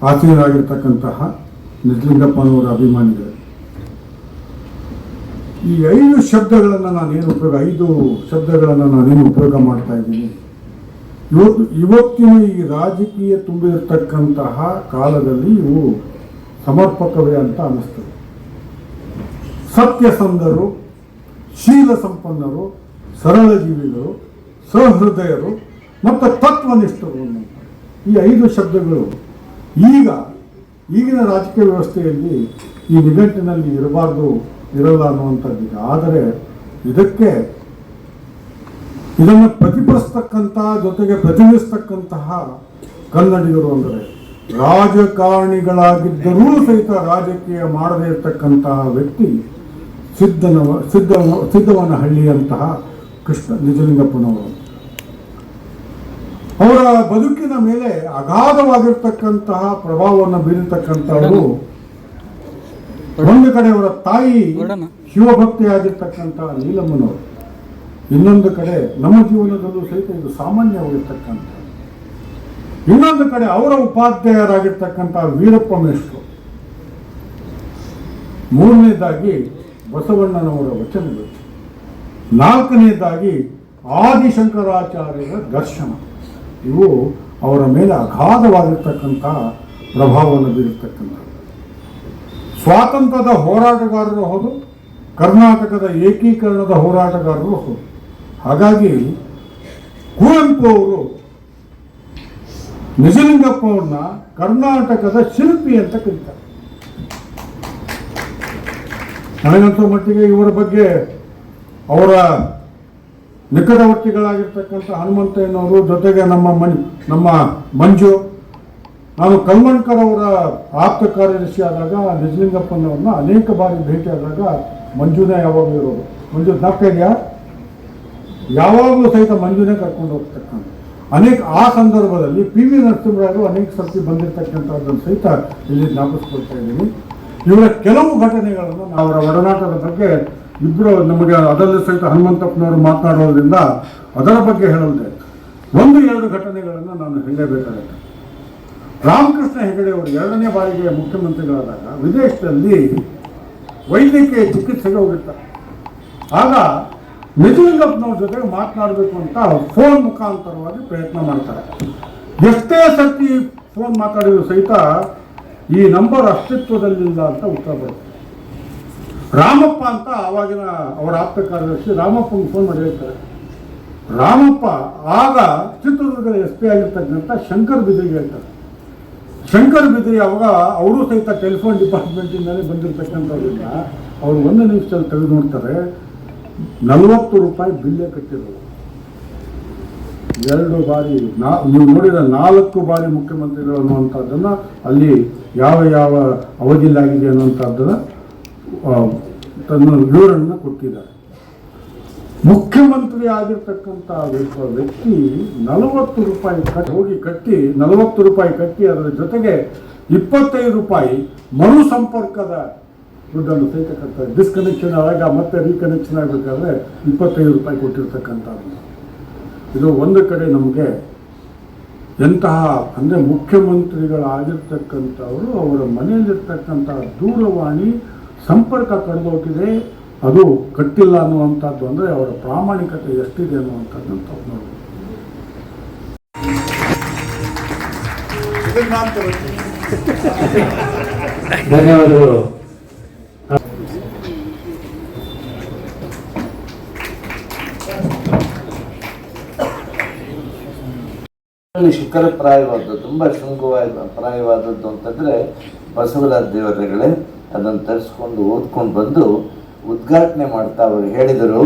ಆಸೀನರಾಗಿರ್ತಕ್ಕಂತಹ ನಿಜಲಿಂಗಪ್ಪನವರ ಅಭಿಮಾನಿಗಳು, ಈ 5 ಶಬ್ದಗಳನ್ನು ನಾನೇನು ಉಪಯೋಗ ಮಾಡ್ತಾ ಇದ್ದೀನಿ. ಇವತ್ತಿನ ಈ ರಾಜಕೀಯ ತುಂಬಿರತಕ್ಕಂತಹ ಕಾಲದಲ್ಲಿ ಇವು ಸಮರ್ಪಕವೇ ಅಂತ ಅನ್ನಿಸ್ತದೆ. ಸತ್ಯಸಂಧರು, ಶೀಲ ಸಂಪನ್ನರು, ಸರಳ ಜೀವಿಗಳು, ಸಹೃದಯರು ಮತ್ತು ತತ್ವನಿಷ್ಠರು ಅನ್ನುವಂಥ ಈ 5 ಶಬ್ದಗಳು ಈಗಿನ ರಾಜಕೀಯ ವ್ಯವಸ್ಥೆಯಲ್ಲಿ ಈ ನಿಘಂಟಿನಲ್ಲಿ ಇರಲ್ಲ ಅನ್ನುವಂಥದ್ದಿದೆ. ಆದರೆ ಇದನ್ನು ಪ್ರತಿಫಲಿಸ್ತಕ್ಕಂಥ ಜೊತೆಗೆ ಪ್ರತಿನಿಧಿಸ್ತಕ್ಕಂತಹ ಕನ್ನಡಿಗರು ಅಂದರೆ ರಾಜಕಾರಣಿಗಳಾಗಿದ್ದರೂ ಸಹಿತ ರಾಜಕೀಯ ಮಾಡದೇ ಇರತಕ್ಕಂತಹ ವ್ಯಕ್ತಿ ಸಿದ್ದವನಹಳ್ಳಿಯಂತಹ ಕೃಷ್ಣ ನಿಜಲಿಂಗಪ್ಪನವರು. ಅವರ ಬದುಕಿನ ಮೇಲೆ ಅಗಾಧವಾಗಿರ್ತಕ್ಕಂತಹ ಪ್ರಭಾವವನ್ನು ಬೀರಿರ್ತಕ್ಕಂಥವರು. ಒಂದು ಕಡೆ ಅವರ ತಾಯಿ ಶಿವಭಕ್ತಿಯಾಗಿರ್ತಕ್ಕಂತಹ ನೀಲಮ್ಮನವರು, ಇನ್ನೊಂದು ಕಡೆ ನಮ್ಮ ಜೀವನದಲ್ಲೂ ಸಹಿತ ಇದು ಸಾಮಾನ್ಯವಾಗಿರ್ತಕ್ಕಂಥ, ಇನ್ನೊಂದು ಕಡೆ ಅವರ ಉಪಾಧ್ಯಾಯರಾಗಿರ್ತಕ್ಕಂಥ ವೀರಪ್ಪ ಮೇಷ್ಟ್ರು, ಮೂರನೇದಾಗಿ ಬಸವಣ್ಣನವರ ವಚನಗಳು, ನಾಲ್ಕನೇದಾಗಿ ಆದಿಶಂಕರಾಚಾರ್ಯರ ದರ್ಶನ. ಇವು ಅವರ ಮೇಲೆ ಅಗಾಧವಾಗಿರ್ತಕ್ಕಂಥ ಪ್ರಭಾವವನ್ನು ಬೀರಿರ್ತಕ್ಕಂಥ ಸ್ವಾತಂತ್ರ್ಯದ ಹೋರಾಟಗಾರರು ಹೌದು, ಕರ್ನಾಟಕದ ಏಕೀಕರಣದ ಹೋರಾಟಗಾರರು ಹೌದು. ಹಾಗಾಗಿ ಕುವೆಂಪು ಅವರು ನಿಜಲಿಂಗಪ್ಪ ಅವ್ರನ್ನ ಕರ್ನಾಟಕದ ಶಿಲ್ಪಿ ಅಂತ ಕರೀತಾರೆ. ನನಗಂತೂ ಮಟ್ಟಿಗೆ ಇವರ ಬಗ್ಗೆ ಅವರ ನಿಕಟವರ್ತಿಗಳಾಗಿರ್ತಕ್ಕಂಥ ಹನುಮಂತಯ್ಯನವರು, ಜೊತೆಗೆ ನಮ್ಮ ಮಂಜು, ನಾನು ಕಲ್ಮಣ್ಕರ್ ಅವರ ಆಪ್ತ ಕಾರ್ಯದರ್ಶಿ ಆದಾಗ ನಿಜಲಿಂಗಪ್ಪನವ್ರನ್ನ ಅನೇಕ ಬಾರಿ ಭೇಟಿಯಾದಾಗ ಮಂಜುನೇ ಯಾವಾಗಲೂ ಇರೋದು. ಮಂಜು ಜ್ಞಾಪಕ ಯಾವಾಗಲೂ ಸಹಿತ ಮಂಜುನೇ ಕರ್ಕೊಂಡು ಹೋಗ್ತಕ್ಕಂಥ ಆ ಸಂದರ್ಭದಲ್ಲಿ PV ನರಸಿಂಹರಾಯರು ಅನೇಕ ಸರ್ತಿ ಬಂದಿರತಕ್ಕಂಥದ್ದನ್ನು ಸಹಿತ ಇಲ್ಲಿ ಜ್ಞಾಪಿಸ್ಕೊಳ್ತಾ ಇದ್ದೀನಿ. ಇವರ ಕೆಲವು ಘಟನೆಗಳನ್ನು ಅವರ ಒಡನಾಟದ ಬಗ್ಗೆ ಇಬ್ಬರು ನಮಗೆ ಅದರಲ್ಲಿ ಸಹಿತ ಹನುಮಂತಪ್ಪನವರು ಮಾತನಾಡೋದ್ರಿಂದ ಅದರ ಬಗ್ಗೆ ಹೇಳಲ್ದೆ 1-2 ಘಟನೆಗಳನ್ನು ನಾನು ಹೇಳಲೇಬೇಕಾಗುತ್ತೆ. ರಾಮಕೃಷ್ಣ ಹೆಗಡೆ ಅವರು 2ನೇ ಬಾರಿಗೆ ಮುಖ್ಯಮಂತ್ರಿಗಳಾದಾಗ ವಿದೇಶದಲ್ಲಿ ವೈದ್ಯಕೀಯ ಚಿಕಿತ್ಸೆಗೆ ಹೋಗಿರ್ತಾರೆ. ಆಗ ನಿಜಲಿಂಗಪ್ಪನವ್ರ ಜೊತೆಗೆ ಮಾತನಾಡಬೇಕು ಅಂತ ಫೋನ್ ಮುಖಾಂತರವಾಗಿ ಪ್ರಯತ್ನ ಮಾಡ್ತಾರೆ. ಎಷ್ಟೇ ಸರ್ತಿ ಫೋನ್ ಮಾತಾಡಿದ್ರು ಸಹಿತ ಈ ನಂಬರ್ ಅಸ್ತಿತ್ವದಲ್ಲಿಲ್ಲ ಅಂತ ಉತ್ತರ ಬರುತ್ತೆ. ರಾಮಪ್ಪ ಅಂತ ಆವಾಗಿನ ಅವರ ಆಪ್ತ ಕಾರ್ಯದರ್ಶಿ ರಾಮಪ್ಪನಿಗೆ ಫೋನ್ ಮಾಡಿ ಹೇಳ್ತಾರೆ. ರಾಮಪ್ಪ ಆಗ ಚಿತ್ರದುರ್ಗದ SP ಆಗಿರ್ತಕ್ಕಂಥ ಶಂಕರ್ ಬಿದ್ರಿಗೆ ಹೇಳ್ತಾರೆ. ಶಂಕರ್ ಬಿದ್ರಿ ಅವಾಗ ಅವರು ಸಹಿತ ಟೆಲಿಫೋನ್ ಡಿಪಾರ್ಟ್ಮೆಂಟಿಂದಲೇ ಬಂದಿರತಕ್ಕಂಥವ್ರಿಂದ ಅವರು 1 ನಿಮಿಷದಲ್ಲಿ ತೆಗೆದು ನೋಡ್ತಾರೆ, 40 ರೂಪಾಯಿ ಬಿಲ್ಲೇ ಕಟ್ಟಿರೋದು. 2 ಬಾರಿ ನೀವು ನೋಡಿದ 4 ಬಾರಿ ಮುಖ್ಯಮಂತ್ರಿಗಳು ಅನ್ನುವಂಥದ್ದನ್ನು ಅಲ್ಲಿ ಯಾವ ಅವಧಿಲಾಗಿದೆ ಅನ್ನುವಂಥದ್ದನ್ನು ತನ್ನ ವಿವರಣೆಯನ್ನು ಕೊಟ್ಟಿದ್ದಾರೆ. ಮುಖ್ಯಮಂತ್ರಿ ಆಗಿರ್ತಕ್ಕಂಥ ವ್ಯಕ್ತಿ 40 ರೂಪಾಯಿ ಕಟ್ಟಿ 40 ರೂಪಾಯಿ ಕಟ್ಟಿ ಅದರ ಜೊತೆಗೆ 25 ರೂಪಾಯಿ ಮರು ಸಂಪರ್ಕದ ದುಡ್ಡನ್ನು ಸಹಿತ ಕಟ್ತಾರೆ. ಡಿಸ್ಕನೆಕ್ಷನ್ ಆದಾಗ ಮತ್ತೆ ರೀಕನೆಕ್ಷನ್ ಆಗಬೇಕಾದ್ರೆ 25 ರೂಪಾಯಿ ಕೊಟ್ಟಿರ್ತಕ್ಕಂಥದ್ದು. ಇದು ಒಂದು ಕಡೆ ನಮಗೆ ಎಂತಹ ಅಂದರೆ ಮುಖ್ಯಮಂತ್ರಿಗಳಾಗಿರ್ತಕ್ಕಂಥವರು ಅವರ ಮನೆಯಲ್ಲಿರ್ತಕ್ಕಂಥ ದೂರವಾಣಿ ಸಂಪರ್ಕ ಕಳೆದೋಗಿದೆ, ಅದು ಕಟ್ಟಿಲ್ಲ ಅನ್ನುವಂಥದ್ದು ಅಂದರೆ ಅವರ ಪ್ರಾಮಾಣಿಕತೆ ಎಷ್ಟಿದೆ ಅನ್ನುವಂಥದ್ದನ್ನು ನೋಡ್ಬೋದು. ಧನ್ಯವಾದಗಳು. ಶಿಖರಪ್ರಾಯವಾದದ್ದು, ತುಂಬ ಪ್ರಾಯವಾದದ್ದು ಅಂತಂದರೆ ಬಸವರಾಜ ದೇವರುಗಳೇ ಅದನ್ನು ತರಿಸ್ಕೊಂಡು ಓದ್ಕೊಂಡು ಬಂದು ಉದ್ಘಾಟನೆ ಮಾಡ್ತಾ ಅವರು ಹೇಳಿದರು,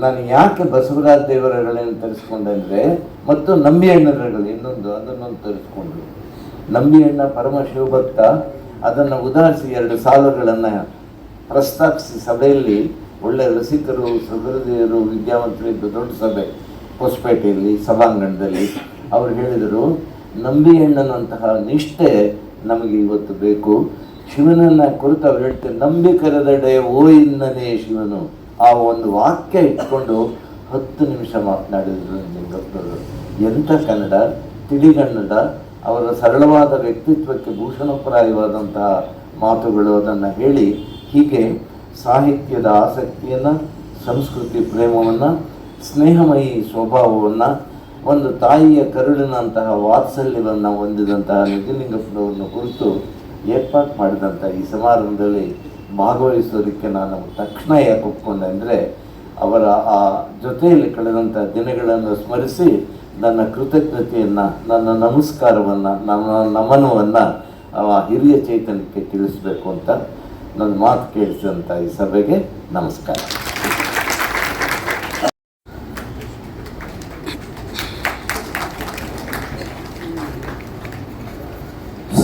ನಾನು ಯಾಕೆ ಬಸವರಾಜ ದೇವರುಗಳೇನು ತರಿಸ್ಕೊಂಡೆ ಅಂದರೆ, ಮತ್ತು ನಂಬಿಯಣ್ಣರುಗಳು ಅದನ್ನೊಂದು ತರಿಸ್ಕೊಂಡ್ರು. ನಂಬಿಯಣ್ಣ ಪರಮ ಶಿವಭಕ್ತ, ಅದನ್ನು ಉದಾಹರಿಸಿ 2 ಸಾಲುಗಳನ್ನು ಪ್ರಸ್ತಾಪಿಸಿ ಸಭೆಯಲ್ಲಿ ಒಳ್ಳೆ ರಸಿಕರು, ಸಹೃದಯರು, ವಿದ್ಯಾವಂತರಿದ್ದು ದೊಡ್ಡ ಸಭೆ ಹೊಸಪೇಟೆಯಲ್ಲಿ ಸಭಾಂಗಣದಲ್ಲಿ ಅವರು ಹೇಳಿದರು, ನಂಬಿಯಣ್ಣನಂತಹ ನಿಷ್ಠೆ ನಮಗೆ ಇವತ್ತು ಬೇಕು. ಶಿವನನ್ನ ಕುರಿತು ಅವ್ರು ಹೇಳ್ತಾರೆ, ನಂಬಿ ಕರೆದಡೆ ಓ ಇನ್ನನೇ ಶಿವನು. ಆ ಒಂದು ವಾಕ್ಯ ಇಟ್ಕೊಂಡು 10 ನಿಮಿಷ ಮಾತನಾಡಿದ್ರು ಲಿಂಗಪ್ಪನವರು. ಎಂಥ ಕನ್ನಡ, ತಿಳಿಗನ್ನಡ, ಅವರ ಸರಳವಾದ ವ್ಯಕ್ತಿತ್ವಕ್ಕೆ ಭೂಷಣಪ್ರಾಯವಾದಂತಹ ಮಾತುಗಳು ಅದನ್ನು ಹೇಳಿ, ಹೀಗೆ ಸಾಹಿತ್ಯದ ಆಸಕ್ತಿಯನ್ನು, ಸಂಸ್ಕೃತಿ ಪ್ರೇಮವನ್ನು, ಸ್ನೇಹಮಯಿ ಸ್ವಭಾವವನ್ನು, ಒಂದು ತಾಯಿಯ ಕರುಳಿನಂತಹ ವಾತ್ಸಲ್ಯವನ್ನು ಹೊಂದಿದಂತಹ ನಿಜಲಿಂಗಪ್ಪನವ್ರನ್ನ ಕುರಿತು ಏರ್ಪಾಡು ಮಾಡಿದಂಥ ಈ ಸಮಾರಂಭದಲ್ಲಿ ಭಾಗವಹಿಸೋದಕ್ಕೆ ನಾನು ತಕ್ಷಣ ಯಾಕೆ ಒಪ್ಕೊಂಡೆ ಅಂದರೆ, ಅವರ ಆ ಜೊತೆಯಲ್ಲಿ ಕಳೆದಂಥ ದಿನಗಳನ್ನು ಸ್ಮರಿಸಿ ನನ್ನ ಕೃತಜ್ಞತೆಯನ್ನು, ನನ್ನ ನಮಸ್ಕಾರವನ್ನು, ನನ್ನ ನಮನವನ್ನು ಹಿರಿಯ ಚೈತನ್ಯಕ್ಕೆ ತಿಳಿಸಬೇಕು ಅಂತ ನನ್ನ ಮಾತು ಕೇಳಿಸಿದಂಥ ಈ ಸಭೆಗೆ ನಮಸ್ಕಾರ.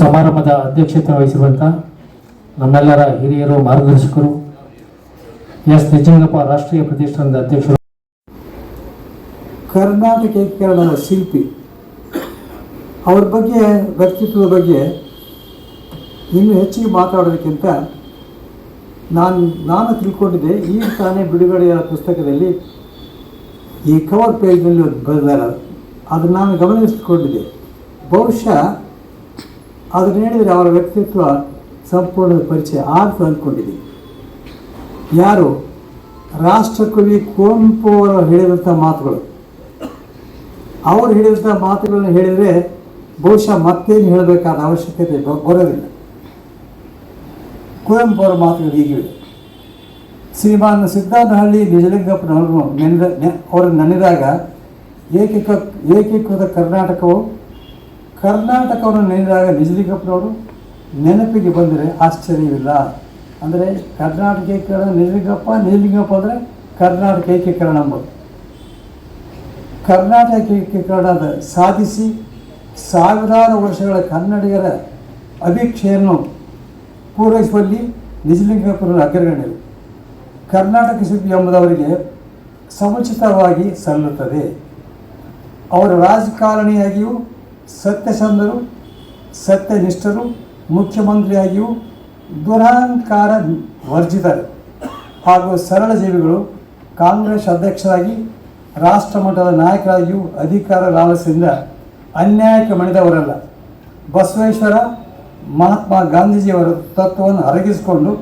ಸಮಾರಂಭದ ಅಧ್ಯಕ್ಷತೆ ವಹಿಸಿರುವಂಥ ನಮ್ಮೆಲ್ಲರ ಹಿರಿಯರು, ಮಾರ್ಗದರ್ಶಕರು, ಎಸ್ ನಿಜಲಿಂಗಪ್ಪ ರಾಷ್ಟ್ರೀಯ ಪ್ರತಿಷ್ಠಾನದ ಅಧ್ಯಕ್ಷರು, ಕರ್ನಾಟಕ ಏಕೀಕರಣದ ಶಿಲ್ಪಿ, ಅವ್ರ ಬಗ್ಗೆ, ವ್ಯಕ್ತಿತ್ವದ ಬಗ್ಗೆ ಇನ್ನೂ ಹೆಚ್ಚಿಗೆ ಮಾತಾಡೋದಕ್ಕಿಂತ ನಾನು ತಿಳ್ಕೊಂಡಿದ್ದೆ, ಈಗ ತಾನೇ ಬಿಡುಗಡೆಯಾದ ಪುಸ್ತಕದಲ್ಲಿ ಈ ಕವರ್ ಪೇಜ್ನಲ್ಲಿ ಬರೆದಾರ, ಅದನ್ನು ನಾನು ಗಮನಿಸಿಕೊಂಡಿದ್ದೆ. ಬಹುಶಃ ಅದನ್ನು ಹೇಳಿದರೆ ಅವರ ವ್ಯಕ್ತಿತ್ವ ಸಂಪೂರ್ಣ ಪರಿಚಯ ಆಗ್ತದೆ ಅಂದ್ಕೊಂಡಿದ್ದೀನಿ. ಯಾರು ರಾಷ್ಟ್ರಕವಿ ಕುವೆಂಪು ಅವರು ಹೇಳಿದಂಥ ಮಾತುಗಳು, ಅವರು ಹೇಳಿದಂಥ ಮಾತುಗಳನ್ನ ಹೇಳಿದರೆ ಬಹುಶಃ ಮತ್ತೇನು ಹೇಳಬೇಕಾದ ಅವಶ್ಯಕತೆ ಬರೋದಿಲ್ಲ. ಕುವೆಂಪು ಅವರ ಮಾತುಗಳು ಹೀಗಿವೆ. ಶ್ರೀಮಾನ್ ಸಿದ್ಧಾರ್ಥಹಳ್ಳಿ ನಿಜಲಿಂಗಪ್ಪನವರು ಅವರು ನೆನೆದಾಗ ಏಕೀಕೃತ ಕರ್ನಾಟಕವನ್ನು ನೆನೆದಾಗ ನಿಜಲಿಂಗಪ್ಪನವರು ನೆನಪಿಗೆ ಬಂದರೆ ಆಶ್ಚರ್ಯವಿಲ್ಲ. ಅಂದರೆ ಕರ್ನಾಟಕ ಏಕೀಕರಣ ನಿಜಲಿಂಗಪ್ಪ ಅಂದರೆ ಕರ್ನಾಟಕ ಏಕೀಕರಣ ಎಂಬುದು. ಕರ್ನಾಟಕ ಏಕೀಕರಣದ ಸಾಧಿಸಿ ಸಾವಿರಾರು ವರ್ಷಗಳ ಕನ್ನಡಿಗರ ಅಭಿಕ್ಷೆಯನ್ನು ಪೂರೈಸುವಲ್ಲಿ ನಿಜಲಿಂಗಪ್ಪನವರ ಅಗ್ರಗಣ್ಯರು. ಕರ್ನಾಟಕ ಶಿಲ್ಪಿ ಎಂಬುದವರಿಗೆ ಸಮುಚಿತವಾಗಿ ಸಲ್ಲುತ್ತದೆ. ಅವರು ರಾಜಕಾರಣಿಯಾಗಿಯೂ ಸತ್ಯಸಂಧರು, ಸತ್ಯನಿಷ್ಠರು, ಮುಖ್ಯಮಂತ್ರಿಯಾಗಿಯೂ ದುರಹಂಕಾರ ವರ್ಜಿತರು ಹಾಗೂ ಸರಳ ಜೀವಿಗಳು. ಕಾಂಗ್ರೆಸ್ ಅಧ್ಯಕ್ಷರಾಗಿ, ರಾಷ್ಟ್ರ ಮಟ್ಟದ ನಾಯಕರಾಗಿಯೂ ಅಧಿಕಾರ ಲಾಲಸೆಯಿಂದ ಅನ್ಯಾಯಕ್ಕೆ ಮಣಿದವರಲ್ಲ. ಬಸವೇಶ್ವರ, ಮಹಾತ್ಮ ಗಾಂಧೀಜಿಯವರ ತತ್ವವನ್ನು ಅರಗಿಸಿಕೊಂಡು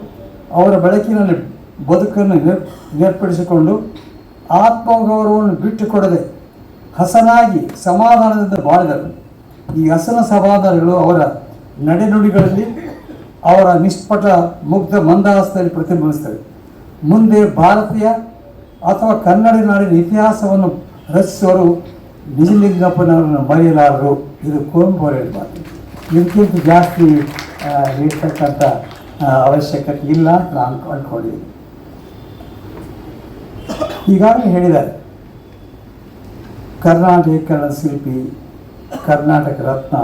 ಅವರ ಬೆಳಕಿನಲ್ಲಿ ಬದುಕನ್ನು ಏರ್ಪಡಿಸಿಕೊಂಡು ಆತ್ಮಗೌರವವನ್ನು ಬಿಟ್ಟುಕೊಡದೆ ಹಸನಾಗಿ ಸಮಾಧಾನದಿಂದ ಬಾಳಿದರು. ಈ ಹಸನ ಸಮಾಧಾನಗಳು ಅವರ ನಡೆನುಡಿಗಳಲ್ಲಿ, ಅವರ ನಿಷ್ಪಟ ಮುಗ್ಧ ಮಂದಹಾಸದಲ್ಲಿ ಪ್ರತಿಬಿಂಬಿಸ್ತವೆ. ಮುಂದೆ ಭಾರತೀಯ ಅಥವಾ ಕನ್ನಡ ನಾಡಿನ ಇತಿಹಾಸವನ್ನು ರಚಿಸುವರು ನಿಜಲಿಂಗಪ್ಪನವರನ್ನು ಮರೆಯಲಾರರು. ಇದು ಕುವೆಂಪು ಅವರು ಹೇಳಿದ ಮಾತು. ಇದಕ್ಕಿಂತ ಜಾಸ್ತಿ ಹೇಳ್ತಕ್ಕಂಥ ಅವಶ್ಯಕತೆ ಇಲ್ಲ ಅಂತ ನಾನು ಅಂದ್ಕೊಂಡಿದ್ದೀನಿ. ಈಗಾಗಲೇ ಹೇಳಿದ್ದಾರೆ, ಕರ್ನಾಟಕ ಏಕೀಕರಣದ ಶಿಲ್ಪಿ, ಕರ್ನಾಟಕ ರತ್ನ,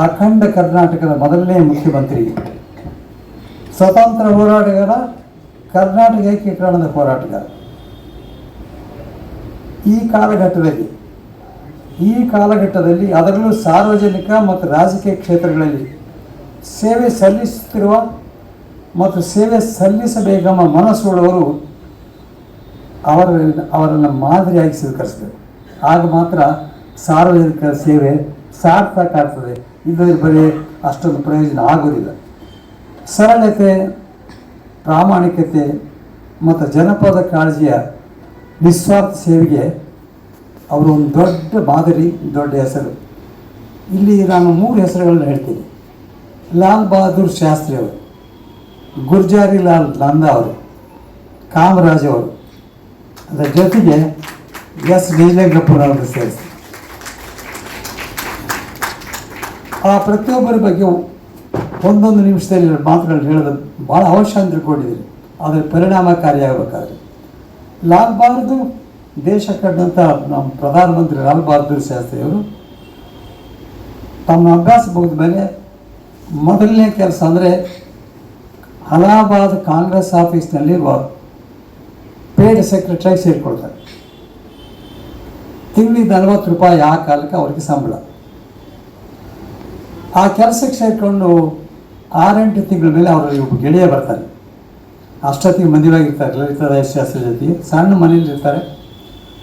ಅಖಂಡ ಕರ್ನಾಟಕದ ಮೊದಲನೇ ಮುಖ್ಯಮಂತ್ರಿ, ಸ್ವತಂತ್ರ ಹೋರಾಟಗಾರ, ಕರ್ನಾಟಕ ಏಕೀಕರಣದ ಹೋರಾಟಗಾರ. ಈ ಕಾಲಘಟ್ಟದಲ್ಲಿ ಅದರಲ್ಲೂ ಸಾರ್ವಜನಿಕ ಮತ್ತು ರಾಜಕೀಯ ಕ್ಷೇತ್ರಗಳಲ್ಲಿ ಸೇವೆ ಸಲ್ಲಿಸುತ್ತಿರುವ ಮತ್ತು ಸೇವೆ ಸಲ್ಲಿಸಬೇಕೆಂಬ ಮನಸ್ಸುಳ್ಳವರು ಅವರನ್ನು ಮಾದರಿಯಾಗಿ ಸ್ವೀಕರಿಸಬೇಕು. ಆಗ ಮಾತ್ರ ಸಾರ್ವಜನಿಕ ಸೇವೆ ಸಾರ್ಥಕ ಆಗ್ತದೆ. ಇಲ್ಲದ್ರೆ ಬರೀ ಅಷ್ಟೊಂದು ಪ್ರಯೋಜನ ಆಗೋದಿಲ್ಲ. ಸರಳತೆ, ಪ್ರಾಮಾಣಿಕತೆ ಮತ್ತು ಜನಪದ ಕಾಳಜಿಯ ನಿಸ್ವಾರ್ಥ ಸೇವೆಗೆ ಅವರು ಒಂದು ದೊಡ್ಡ ಮಾದರಿ, ದೊಡ್ಡ ಹೆಸರು. ಇಲ್ಲಿ ನಾನು 3 ಹೆಸರುಗಳನ್ನು ಹೇಳ್ತೀನಿ. ಲಾಲ್ ಬಹದ್ದೂರ್ ಶಾಸ್ತ್ರಿ ಅವರು, ಗುರ್ಜಾರಿ ಲಾಲ್ ನಂದಾ ಅವರು, ಕಾಮರಾಜ್ ಅವರು, ಅದರ ಜೊತೆಗೆ ಎಸ್ ನಿಜಲಿಂಗಪ್ಪನವರು ಸೇರಿಸಿ. ಆ ಪ್ರತಿಯೊಬ್ಬರ ಬಗ್ಗೆ ಒಂದೊಂದು ನಿಮಿಷದಲ್ಲಿ ಮಾತುಗಳು ಹೇಳೋದು ಭಾಳ ಅವಶ್ಯ ಅಂತ ತಿಳ್ಕೊಂಡಿದ್ದೀನಿ. ಅದರ ಪರಿಣಾಮಕಾರಿಯಾಗಬೇಕಾದ್ರೆ ಲಾಲ್ ಬಹದ್ದೂರ್ ದೇಶ ಕಂಡಂಥ ನಮ್ಮ ಪ್ರಧಾನಮಂತ್ರಿ ಲಾಲ್ ಬಹದ್ದೂರ್ ಶಾಸ್ತ್ರಿಯವರು ತಮ್ಮ ಅಭ್ಯಾಸ ಮುಗಿದ ಮೇಲೆ ಮೊದಲನೇ ಕೆಲಸ ಅಂದರೆ ಅಲಹಾಬಾದ್ ಕಾಂಗ್ರೆಸ್ ಆಫೀಸ್ನಲ್ಲಿರುವ ಪೇಡ್ ಸೆಕ್ರೆಟರಿ ಸೇರಿಕೊಳ್ತಾರೆ. ತಿಂಗಳಿಗೆ 40 ರೂಪಾಯಿ ಆ ಕಾಲಕ್ಕೆ ಅವ್ರಿಗೆ ಸಂಬಳ. ಆ ಕೆಲಸಕ್ಕೆ ಸೇರಿಕೊಂಡು 6-8 ತಿಂಗಳ ಮೇಲೆ ಅವರು ಗೆಳೆಯ ಬರ್ತಾರೆ. ಅಷ್ಟೊತ್ತಿಗೆ ಮದುವೆಯಾಗಿರ್ತಾರೆ ಲಲಿತಾದಾಸ್ ಶಾಸ್ತ್ರಿ ಜೊತೆಗೆ, ಸಣ್ಣ ಮನೇಲಿರ್ತಾರೆ.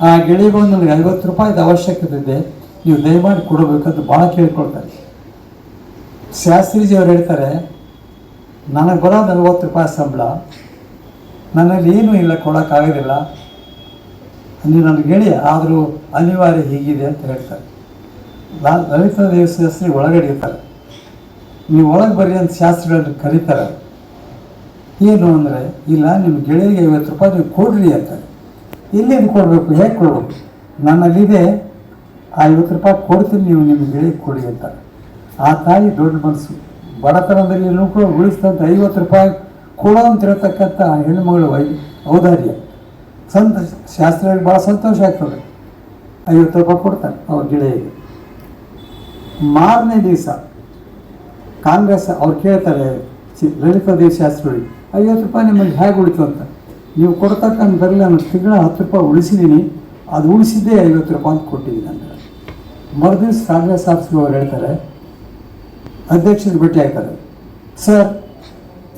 ಆ ಗೆಳೆಯ ಬಂದು ನನಗೆ 50 ರೂಪಾಯಿದ ಅವಶ್ಯಕತೆ ಇದೆ, ನೀವು ದಯಮಾಡಿ ಕೊಡಬೇಕಂತ ಭಾಳ ಕೇಳ್ಕೊಳ್ತಾರೆ. ಶಾಸ್ತ್ರೀಜಿಯವರು ಹೇಳ್ತಾರೆ, ನನಗೆ ಬರೋ 40 ರೂಪಾಯಿ ಸಂಬಳ, ನನ್ನಲ್ಲಿ ಏನೂ ಇಲ್ಲ, ಕೊಡೋಕ್ಕಾಗೋದಿಲ್ಲ, ನೀವು ನನ್ನ ಗೆಳೆಯ, ಆದರೂ ಅನಿವಾರ್ಯ ಹೀಗಿದೆ ಅಂತ ಹೇಳ್ತಾರೆ. ಲಲಿತಾದೇವಿ ಶಾಸ್ತ್ರಿ ಒಳಗಡೆ ಇರ್ತಾರೆ. ನೀವು ಒಳಗೆ ಬರ್ರಿ ಅಂತ ಶಾಸ್ತ್ರಿಗಳನ್ನು ಕರೀತಾರೆ. ಏನು ಅಂದರೆ, ಇಲ್ಲ ನಿಮ್ಮ ಗೆಳೆಯಗೆ 50 ರೂಪಾಯಿ ನೀವು ಕೊಡ್ರಿ ಅಂತಾರೆ. ಎಲ್ಲಿಂದ ಕೊಡಬೇಕು, ಹೇಗೆ ಕೊಡಬೇಕು, ನನ್ನಲ್ಲಿದೆ, ಆ 50 ರೂಪಾಯಿ ಕೊಡ್ತೀನಿ, ನೀವು ನಿಮ್ಮ ಗೆಳೆಗೆ ಕೊಡಿ ಅಂತಾರೆ. ಆ ತಾಯಿ ದೊಡ್ಡ ಮನಸ್ಸು, ಬಡತನದಲ್ಲಿ ಕೂಡ ಉಳಿಸಿದಂಥ 50 ರೂಪಾಯಿ ಕೊಡೋ ಅಂತ ಹೇಳ್ತಕ್ಕಂಥ ಹೆಣ್ಣುಮಗಳು ಔದಾರ್ಯ. ಶಾಸ್ತ್ರಿಗಳಿಗೆ ಭಾಳ ಸಂತೋಷ ಆಗ್ತದೆ. 50 ರೂಪಾಯಿ ಕೊಡ್ತಾರೆ ಅವ್ರ ಗೆಳೆಯಿಗೆ. ಮಾರನೇ ದಿವಸ ಕಾಂಗ್ರೆಸ್ ಅವ್ರು ಕೇಳ್ತಾರೆ ಲಲಿತಾದೇವಿ ಶಾಸ್ತ್ರಿಗಳಿಗೆ, 50 ರೂಪಾಯಿ ನಿಮ್ಮಲ್ಲಿ ಹೇಗೆ ಉಳಿತು ಅಂತ. ನೀವು ಕೊಡ್ತಕ್ಕಂಥ ಬರಲಿ, ನಾನು ತಿಂಗಳ 10 ರೂಪಾಯಿ ಉಳಿಸಿದ್ದೀನಿ, ಅದು ಉಳಿಸಿದ್ದೇ 50 ರೂಪಾಯಿ ಅಂತ ಕೊಟ್ಟಿದ್ದೀನಿ ಅಂತ. ಮರುದಿವ್ಸ ಕಾಂಗ್ರೆಸ್ ಆಫೀಸ್ಗೆ ಅವ್ರು ಹೇಳ್ತಾರೆ, ಅಧ್ಯಕ್ಷರಿಗೆ ಭೇಟಿ ಆಗ್ತಾರೆ, ಸರ್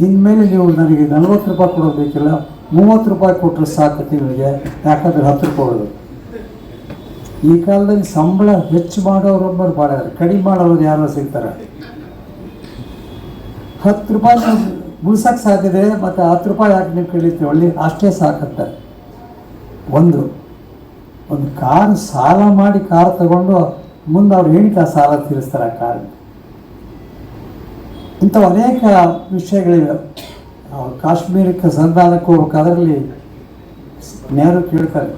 ಇನ್ಮೇಲೆ ನೀವು ನನಗೆ 40 ರೂಪಾಯಿ ಕೊಡೋದು ಬೇಕಿಲ್ಲ, 30 ರೂಪಾಯಿ ಕೊಟ್ಟರೆ ಸಾಕು ತಿಂಗಳಿಗೆ, ಯಾಕಂದರೆ 10 ರೂಪಾಯಿ ಕೊಡೋದು. ಈ ಕಾಲದಲ್ಲಿ ಸಂಬಳ ಹೆಚ್ಚು ಮಾಡೋರೊಬ್ಬರು ಮಾಡಿದ್ದಾರೆ, ಕಡಿಮೆ ಮಾಡೋರು ಯಾರೋ ಸಿಗ್ತಾರೆ. 10 ರೂಪಾಯಿ ಉಳ್ಸೋಕ್ಕೆ ಸಾಧ್ಯತೆ, ಮತ್ತು 10 ರೂಪಾಯಿ ಯಾಕೆ ನೀವು ಕಳೀತೀವಿ ಒಳ್ಳೆ ಅಷ್ಟೇ ಸಾಕಂತಾರೆ. ಒಂದು ಕಾರು ಸಾಲ ಮಾಡಿ ಕಾರ್ ತಗೊಂಡು ಮುಂದೆ ಅವ್ರು ಹೇಳಿಕ ಸಾಲ ತೀರಿಸ್ತಾರೆ ಆ ಕಾರಿಗೆ. ಇಂಥವು ಅನೇಕ ವಿಷಯಗಳಿವೆ. ಕಾಶ್ಮೀರಕ್ಕೆ ಸಂಧಾನಕ್ಕೆ ಹೋಗ್ಬೇಕಾದ್ರಲ್ಲಿ ನೆಹರು ಕೇಳ್ತಾರೆ,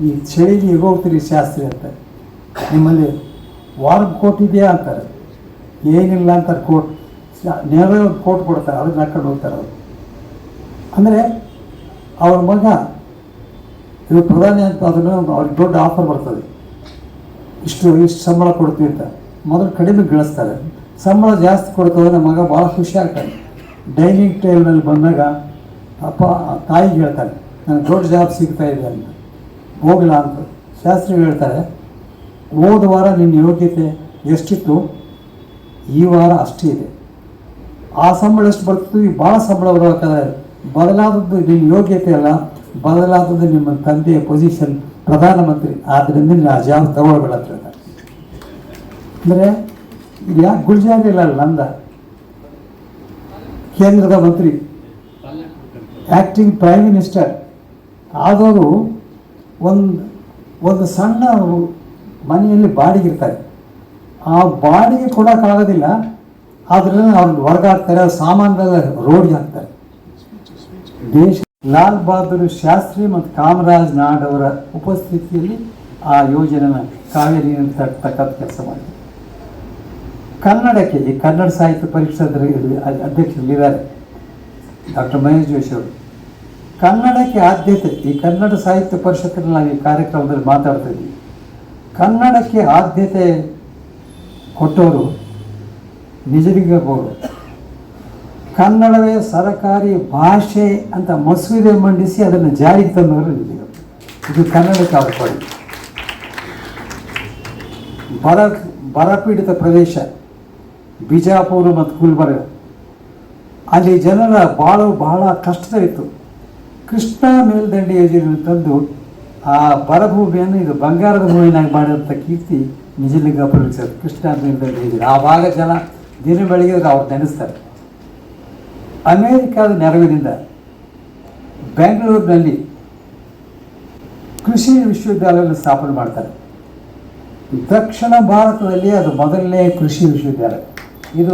ಈ ಚಳಿಗೆ ಹೇಗೆ ಹೋಗ್ತೀರಿ ಶಾಸ್ತ್ರಿ ಅಂತ, ನಿಮ್ಮಲ್ಲಿ ವಾರ್ಮ್ ಕೋಟ್ ಇದೆಯಾ ಅಂತಾರೆ. ಏನಿಲ್ಲ ಅಂತಾರೆ ಕೋಟ್. ನೆಹರು ಒಂದು ಕೋಟ್ ಕೊಡ್ತಾರೆ, ಅದನ್ನ ಹಾಕೊಂಡು ಹೋಗ್ತಾರೆ ಅವರು. ಅಂದರೆ ಅವ್ರ ಮಗ ಇವರು ಪ್ರಧಾನಿ ಅಂತ, ಅದನ್ನು ಅವ್ರಿಗೆ ದೊಡ್ಡ ಆಫರ್ ಬರ್ತದೆ, ಇಷ್ಟು ಸಂಬಳ ಕೊಡ್ತೀವಿ ಅಂತ. ಮೊದಲು ಕಡಿಮೆ ಗಳಿಸ್ತಾರೆ, ಸಂಬಳ ಜಾಸ್ತಿ ಕೊಡ್ತದೆ. ನಮ್ಮ ಮಗ ಭಾಳ ಖುಷಿ ಆಗ್ತಾನೆ. ಡೈನಿಂಗ್ ಟೇಬಲ್ನಲ್ಲಿ ಬಂದಾಗ ಅಪ್ಪ ತಾಯಿಗೆ ಹೇಳ್ತಾನೆ, ನನಗೆ ದೊಡ್ಡ ಜಾಬ್ ಸಿಗ್ತಾ ಇದೆ ಅಂತ. ಹೋಗಲ್ಲ ಅಂತ ಶಾಸ್ತ್ರಿಗಳು ಹೇಳ್ತಾರೆ, ಹೋದ ವಾರ ನಿನ್ನ ಯೋಗ್ಯತೆ ಎಷ್ಟಿತ್ತು, ಈ ವಾರ ಅಷ್ಟೇ ಇದೆ. ಆ ಸಂಬಳ ಎಷ್ಟು ಬರ್ತದೆ, ಈ ಭಾಳ ಸಂಬಳ ಬರಬೇಕಾದ್ರೆ ಬದಲಾದದ್ದು ನಿನ್ನ ಯೋಗ್ಯತೆ ಅಲ್ಲ, ಬದಲಾದದ್ದು ನಿಮ್ಮ ತಂದೆಯ ಪೊಸಿಷನ್ ಪ್ರಧಾನಮಂತ್ರಿ, ಆದ್ದರಿಂದ ನೀನು ಆ ಜಾಬ್ ತಗೊಳ್ಬೇಡ ಅಂತ ಹೇಳ್ತಾರೆ. ಅಂದರೆ ಇದು ಯಾಕೆ ಗುಲ್ಜಾರಿ ಇಲ್ಲ, ನಂದ ಕೇಂದ್ರದ ಮಂತ್ರಿ, ಆ್ಯಕ್ಟಿಂಗ್ ಪ್ರೈಮ್ ಮಿನಿಸ್ಟರ್ ಆದವರು ಒಂದು ಸಣ್ಣ ಮನೆಯಲ್ಲಿ ಬಾಡಿಗೆ ಇರ್ತಾರೆ. ಆ ಬಾಡಿಗೆ ಕೊಡೋಕ್ಕಾಗೋದಿಲ್ಲ, ಆದ್ದರಿಂದ ಅವ್ರನ್ನ ಹೊರಗೆ ಹಾಕ್ತಾರೆ, ಸಾಮಾನ್ಯದ ರೋಡ್ಗೆ ಹಾಕ್ತಾರೆ. ದೇಶ ಲಾಲ್ ಬಹದ್ದೂರ್ ಶಾಸ್ತ್ರಿ ಮತ್ತು ಕಾಮರಾಜ್ ನಾಡ್ ಅವರ ಉಪಸ್ಥಿತಿಯಲ್ಲಿ ಆ ಯೋಜನೆನ ಕಾವೇರಿಯನ್ನು ತರ್ತಕ್ಕಂಥ ಕೆಲಸ ಮಾಡಿದೆ. ಕನ್ನಡಕ್ಕೆ ಈ ಕನ್ನಡ ಸಾಹಿತ್ಯ ಪರಿಷತ್ ಅಧ್ಯಕ್ಷರಿದ್ದಾರೆ ಡಾಕ್ಟರ್ ಮಹೇಶ್ ಜೋಶಿ ಅವರು. ಕನ್ನಡಕ್ಕೆ ಆದ್ಯತೆ, ಈ ಕನ್ನಡ ಸಾಹಿತ್ಯ ಪರಿಷತ್ತಿನಲ್ಲಿ ನಾವು ಈ ಕಾರ್ಯಕ್ರಮದಲ್ಲಿ ಮಾತಾಡ್ತಾ ಇದ್ದೀವಿ. ಕನ್ನಡಕ್ಕೆ ಆದ್ಯತೆ ಕೊಟ್ಟವರು ನಿಜಲಿಂಗಪ್ಪವರು. ಕನ್ನಡವೇ ಸರಕಾರಿ ಭಾಷೆ ಅಂತ ಮಸೂದೆ ಮಂಡಿಸಿ ಅದನ್ನು ಜಾರಿಗೆ ತಂದವರು ನಿಜಲಿಂಗಪ್ಪ. ಇದು ಕನ್ನಡಕ್ಕೆ ಅವರು ಕೊಡಿ. ಬರಪೀಡಿತ ಪ್ರದೇಶ ಬಿಜಾಪುರ ಮತ್ತು ಗುಲ್ಬರ್ಗ, ಅಲ್ಲಿ ಜನರ ಬಾಳು ಬಹಳ ಕಷ್ಟದಲ್ಲಿತ್ತು. ಕೃಷ್ಣ ಮೇಲ್ದಂಡೆ ಯೋಜನೆ ತಂದು ಆ ಬರಭೂಮಿಯನ್ನು ಇದು ಬಂಗಾರದ ಭೂಮಿನಾಗಿ ಮಾಡಿದಂಥ ಕೀರ್ತಿ ನಿಜಲಿಂಗಪ್ಪನಿಗೆ ಸರ್. ಕೃಷ್ಣ ಮೇಲ್ದಂಡೆ ಯೋಜನೆ ಆ ಭಾಗ ಜನ ದಿನ ಬೆಳಗ್ಗೆ ಅವ್ರು ನೆನೆಸ್ತಾರೆ. ಅಮೇರಿಕಾದ ನೆರವಿನಿಂದ ಬೆಂಗಳೂರಿನಲ್ಲಿ ಕೃಷಿ ವಿಶ್ವವಿದ್ಯಾಲಯವನ್ನು ಸ್ಥಾಪನೆ ಮಾಡ್ತಾರೆ. ದಕ್ಷಿಣ ಭಾರತದಲ್ಲಿ ಅದು ಮೊದಲನೇ ಕೃಷಿ ವಿಶ್ವವಿದ್ಯಾಲಯ. ಇದು